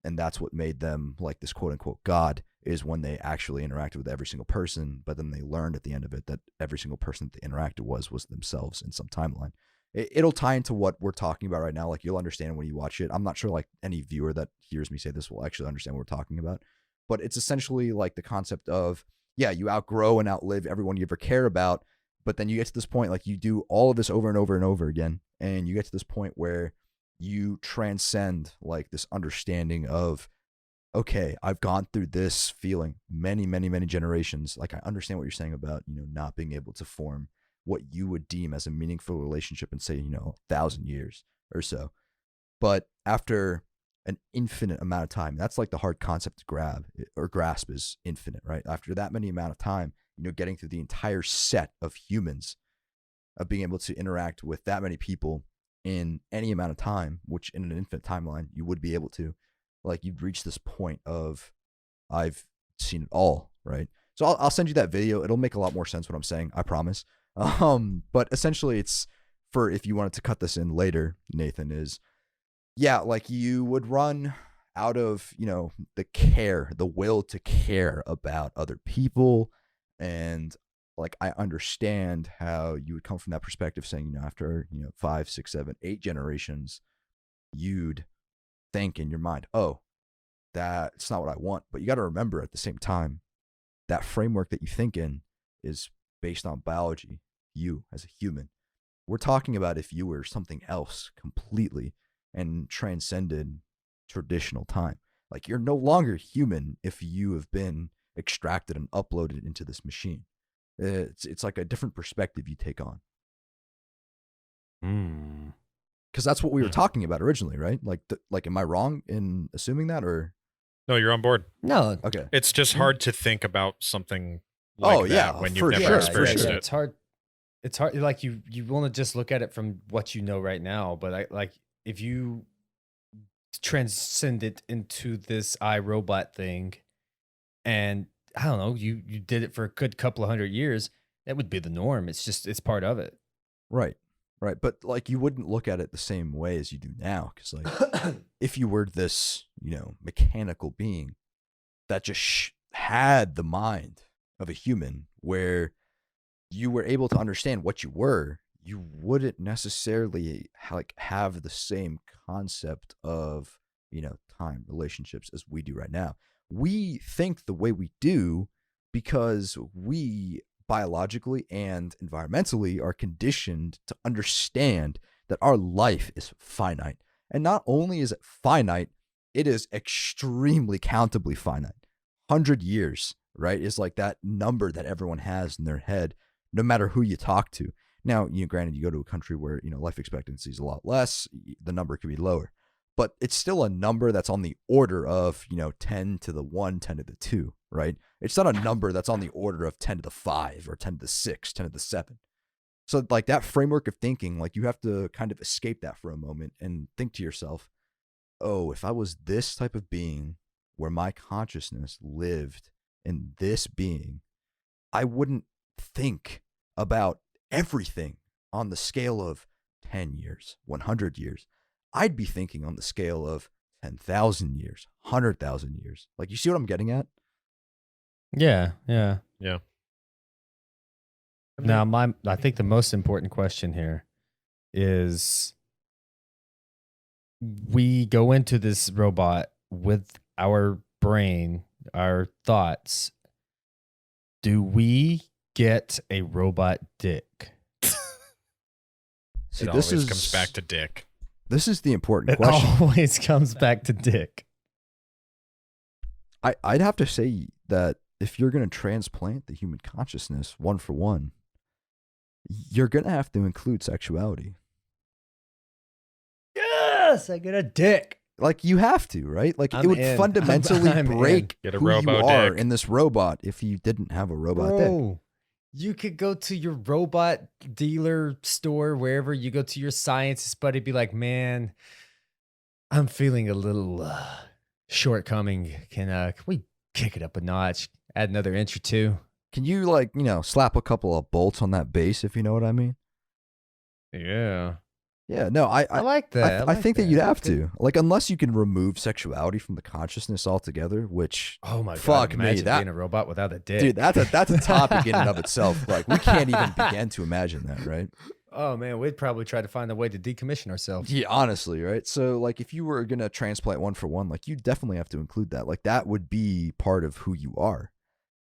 And that's what made them like this quote unquote God, is when they actually interacted with every single person, but then they learned at the end of it that every single person that they interacted was themselves in some timeline. It'll tie into what we're talking about right now. Like you'll understand when you watch it. I'm not sure like any viewer that hears me say this will actually understand what we're talking about, but it's essentially like the concept of, yeah, you outgrow and outlive everyone you ever care about, but then you get to this point, like you do all of this over and over and over again, and you get to this point where you transcend like this understanding of, okay, I've gone through this feeling many, many, many generations. Like I understand what you're saying about, not being able to form what you would deem as a meaningful relationship in say, 1,000 years or so. But after an infinite amount of time, that's like the hard concept to grab or grasp is infinite, right? After that many amount of time, getting through the entire set of humans, of being able to interact with that many people in any amount of time, which in an infinite timeline, you would be able to, like you'd reach this point of, I've seen it all, right? So I'll send you that video. It'll make a lot more sense what I'm saying, I promise. But essentially it's for, if you wanted to cut this in later, Nathan, is, yeah, like you would run out of, the will to care about other people. And like, I understand how you would come from that perspective saying, after, 5, 6, 7, 8 generations, you'd think in your mind, oh, that's not what I want. But you got to remember at the same time, that framework that you think in is based on biology, you as a human. We're talking about if you were something else completely and transcended traditional time. Like you're no longer human if you have been extracted and uploaded into this machine. It's like a different perspective you take on. Because that's what we were talking about originally, right? Like, am I wrong in assuming that, or? No, you're on board. No. Okay. It's just hard to think about something like that when you've for never sure, experienced for it. sure. It's hard. It's hard. Like you want to just look at it from what you know right now, but if you transcend it into this iRobot thing, and I don't know, you did it for a good couple of 100 years, that would be the norm. It's part of it. Right. But like, you wouldn't look at it the same way as you do now. Cause like, if you were this, mechanical being that just had the mind of a human, where you were able to understand what you were, you wouldn't necessarily have the same concept of, time, relationships as we do right now. We think the way we do because we biologically and environmentally are conditioned to understand that our life is finite. And not only is it finite, it is extremely countably finite. 100 years, right, is like that number that everyone has in their head, no matter who you talk to. Now, granted, you go to a country where, life expectancy is a lot less, the number could be lower. But it's still a number that's on the order of, 10 to the 1, 10 to the 2, right? It's not a number that's on the order of 10 to the 5 or 10 to the 6, 10 to the 7. So like that framework of thinking, like you have to kind of escape that for a moment and think to yourself, oh, if I was this type of being where my consciousness lived in this being, I wouldn't think about everything on the scale of 10 years, 100 years. I'd be thinking on the scale of 10,000 years, 100,000 years. Like, you see what I'm getting at? Yeah. Now, I think the most important question here is we go into this robot with our brain, our thoughts. Do we get a robot dick? See, It always comes back to dick. This is the important It question. always comes back to dick. I'd have to say that if you're going to transplant the human consciousness one for one, you're going to have to include sexuality. Yes, I get a dick. Like, you have to, right? Like, I'm it would in. fundamentally I'm in. break Get a who you robo are dick. in this robot if you didn't have a robot dick. Bro, you could go to your robot dealer store, wherever you go to your scientist buddy, be like, man, I'm feeling a little shortcoming. Can we kick it up a notch? Add another inch or two? Can you, like, slap a couple of bolts on that bass, if you know what I mean? Yeah. Yeah, no, I like that. I think that you'd have to. Like, unless you can remove sexuality from the consciousness altogether, which, Oh my fuck god! me, Imagine that- being a robot without a dick, dude, that's a topic in and of itself. Like, we can't even begin to imagine that, right? Oh man, we'd probably try to find a way to decommission ourselves. Yeah, honestly, right? So, like, if you were gonna transplant one for one, like, you definitely have to include that. Like, that would be part of who you are.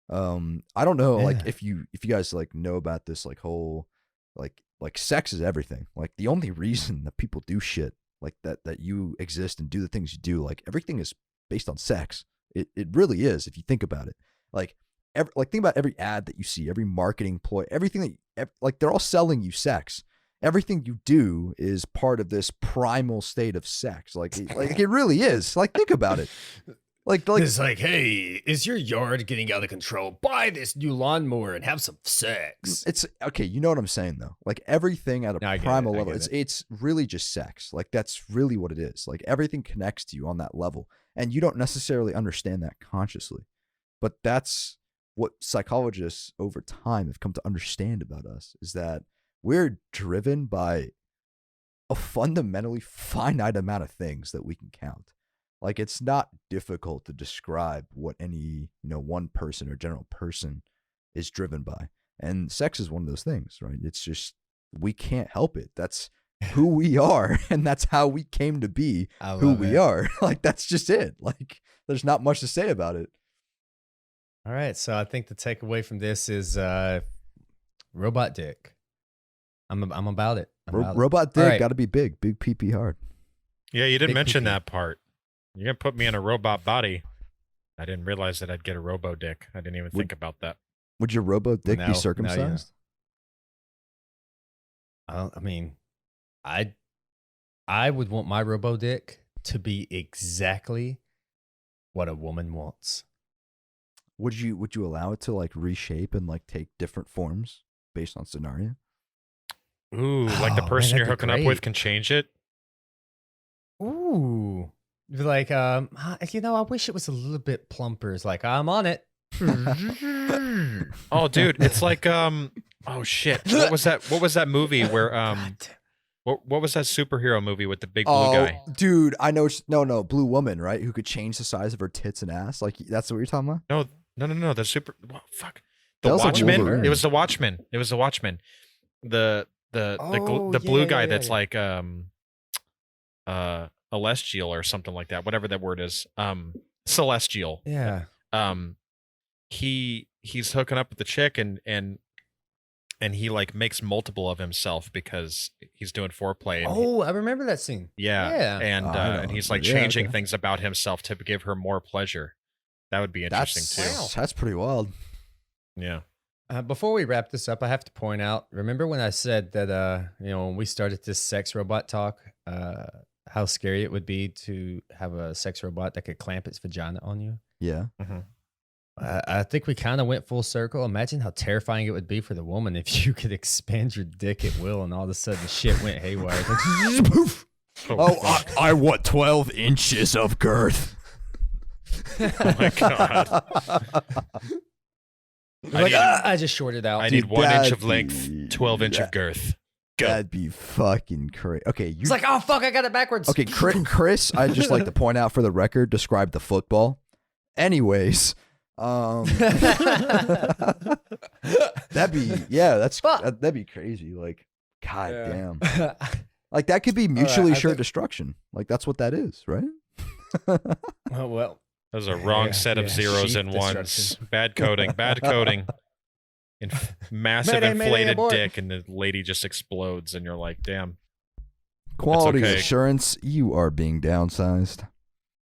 I don't know, like, Yeah. if you guys like know about this, like, whole, like sex is everything. Like, the only reason that people do shit like that you exist and do the things you do, like, everything is based on sex. It really is, if you think about it. Like, think about every ad that you see, every marketing ploy, everything like, they're all selling you sex. Everything you do is part of this primal state of sex. Like it really is. Like, think about it. Like It's like, hey, is your yard getting out of control? Buy this new lawnmower and have some sex. it's okay. You know what I'm saying, though. Like, everything at No, I a get primal it, I level, get it's really just sex. Like, that's really what it is. Like, everything connects to you on that level, and you don't necessarily understand that consciously. But that's what psychologists over time have come to understand about us, is that we're driven by a fundamentally finite amount of things that we can count. Like, it's not difficult to describe what any, one person or general person is driven by. And sex is one of those things, right? It's just, we can't help it. That's who we are, and that's how we came to be who we are. Like, that's just it. Like, there's not much to say about it. All right, so I think the takeaway from this is robot dick. I'm about it. Robot dick, All right. got to be big PP hard. Yeah, you didn't Big mention pee-pee. that part. You're gonna put me in a robot body. I didn't realize that I'd get a robo dick. I didn't even think about that. Would your robo dick Now- be now you know. circumcised? I mean, I would want my robo dick to be exactly what a woman wants. Would you allow it to, like, reshape and, like, take different forms based on scenario? Ooh, like the Oh, person man, you're that'd be hooking up with great. can change it. Ooh. Be like, I wish it was a little bit plumper. It's like, I'm on it. Oh, dude, it's like oh shit. What was that movie where God. what was that superhero movie with the big blue guy? Dude, I know. No, Blue Woman, right? Who could change the size of her tits and ass? Like, that's what you're talking about? No, the super fuck. That The was like Watchmen. Wolverine. It was the Watchmen. The Oh, blue guy yeah, that's yeah. like celestial or something like that, whatever that word is. Celestial. Yeah. He's hooking up with the chick and and he like makes multiple of himself because he's doing foreplay. And Oh, I remember that scene. yeah, and I know. he's like Yeah, changing okay. things about himself to give her more pleasure. That would be interesting too. That's pretty wild. Yeah. Before we wrap this up, I have to point out, remember when I said that, when we started this sex robot talk, how scary it would be to have a sex robot that could clamp its vagina on you? Yeah. I think we kind of went full circle. Imagine how terrifying it would be for the woman if you could expand your dick at will and all of a sudden shit went haywire. It's like, poof. Oh, I want 12 inches of girth. Oh my god. I just shorted out. I Dude, need 1 inch of that'd length, be- 12 inch of girth. Go. That'd be fucking crazy. Okay, you. It's like, oh, fuck, I got it backwards. Okay, Chris, I'd just like to point out for the record, describe the football. Anyways, that'd be crazy. Like, god damn. Like that could be mutually I assured think- destruction. Like that's what that is, right? Oh, well, Those are wrong Yeah, set of yeah. zeros Sheath and ones. destruction. Bad coding. Bad coding. Massive Mayday, mayday, inflated abort. dick, and the lady just explodes, and you're like, damn. Quality okay. assurance, you are being downsized.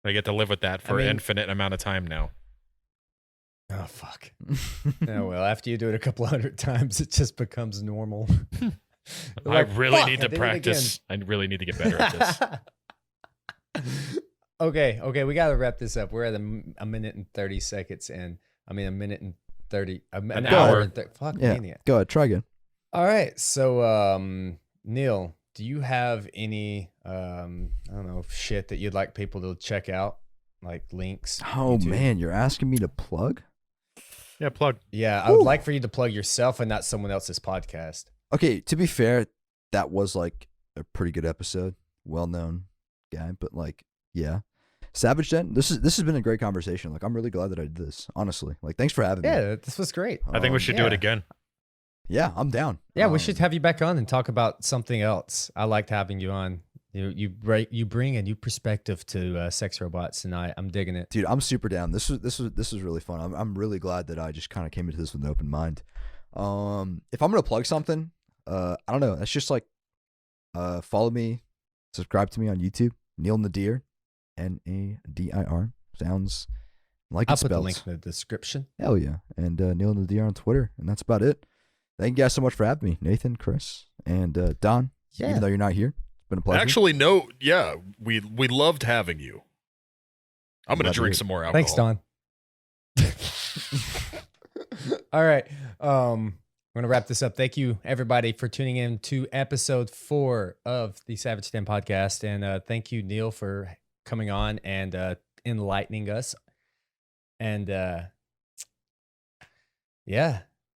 I get to live with that for mean- an infinite amount of time now. oh, fuck. Oh, well, after you do it a couple hundred times, it just becomes normal. You're I like, really "Fuck, need I to did it practice. I really need to get better at this. Okay, we got to wrap this up. We're at a minute and 30 seconds in. I mean, a minute and 30. An hour. and fuck, Yeah. maniac. Go ahead, try again. All right. So, Neil, do you have any, I don't know, shit that you'd like people to check out? Like links? Oh YouTube? man, you're asking me to plug? Yeah, plug. Yeah, I would like for you to plug yourself and not someone else's podcast. Okay, to be fair, that was like a pretty good episode. Well-known guy, but like, yeah. Savage Den, this has been a great conversation. Like, I'm really glad that I did this. Honestly, like, thanks for having me. Yeah, this was great. I think we should do yeah. it again. Yeah, I'm down. Yeah, we should have you back on and talk about something else. I liked having you on. You bring a new perspective to sex robots, and I'm digging it. Dude, I'm super down. This was really fun. I'm really glad that I just kind of came into this with an open mind. If I'm gonna plug something, I don't know. It's just like, follow me, subscribe to me on YouTube. Neal Nadir, Nadir. Sounds like I'll it's put the spelled. link in the description. Hell yeah, and Neal Nadir on Twitter, and that's about it. Thank you guys so much for having me, Nathan, Chris, and Don. Yeah. Even though you're not here, it's been a pleasure. Actually, no. Yeah, we loved having you. I'm gonna Glad to drink hear it. some more alcohol. Thanks, Don. All right. I'm gonna wrap this up. Thank you, everybody, for tuning in to episode 4 of the Savage Den podcast, and thank you, Neil, for coming on and enlightening us. And yeah,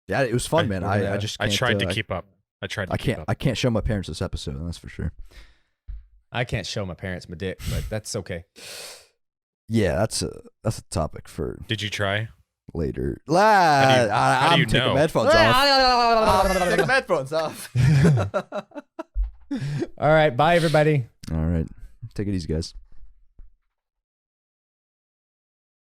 Yeah, it was fun, man. we're I gonna- just I can't, tried to I- keep up. I tried to I keep can't. up. I can't show my parents this episode. That's for sure. I can't show my parents my dick, but that's okay. Yeah, that's a topic for Did you try? later. How do I'm you taking know? my headphones off. Take my headphones off. All right, bye, everybody. All right, take it easy, guys.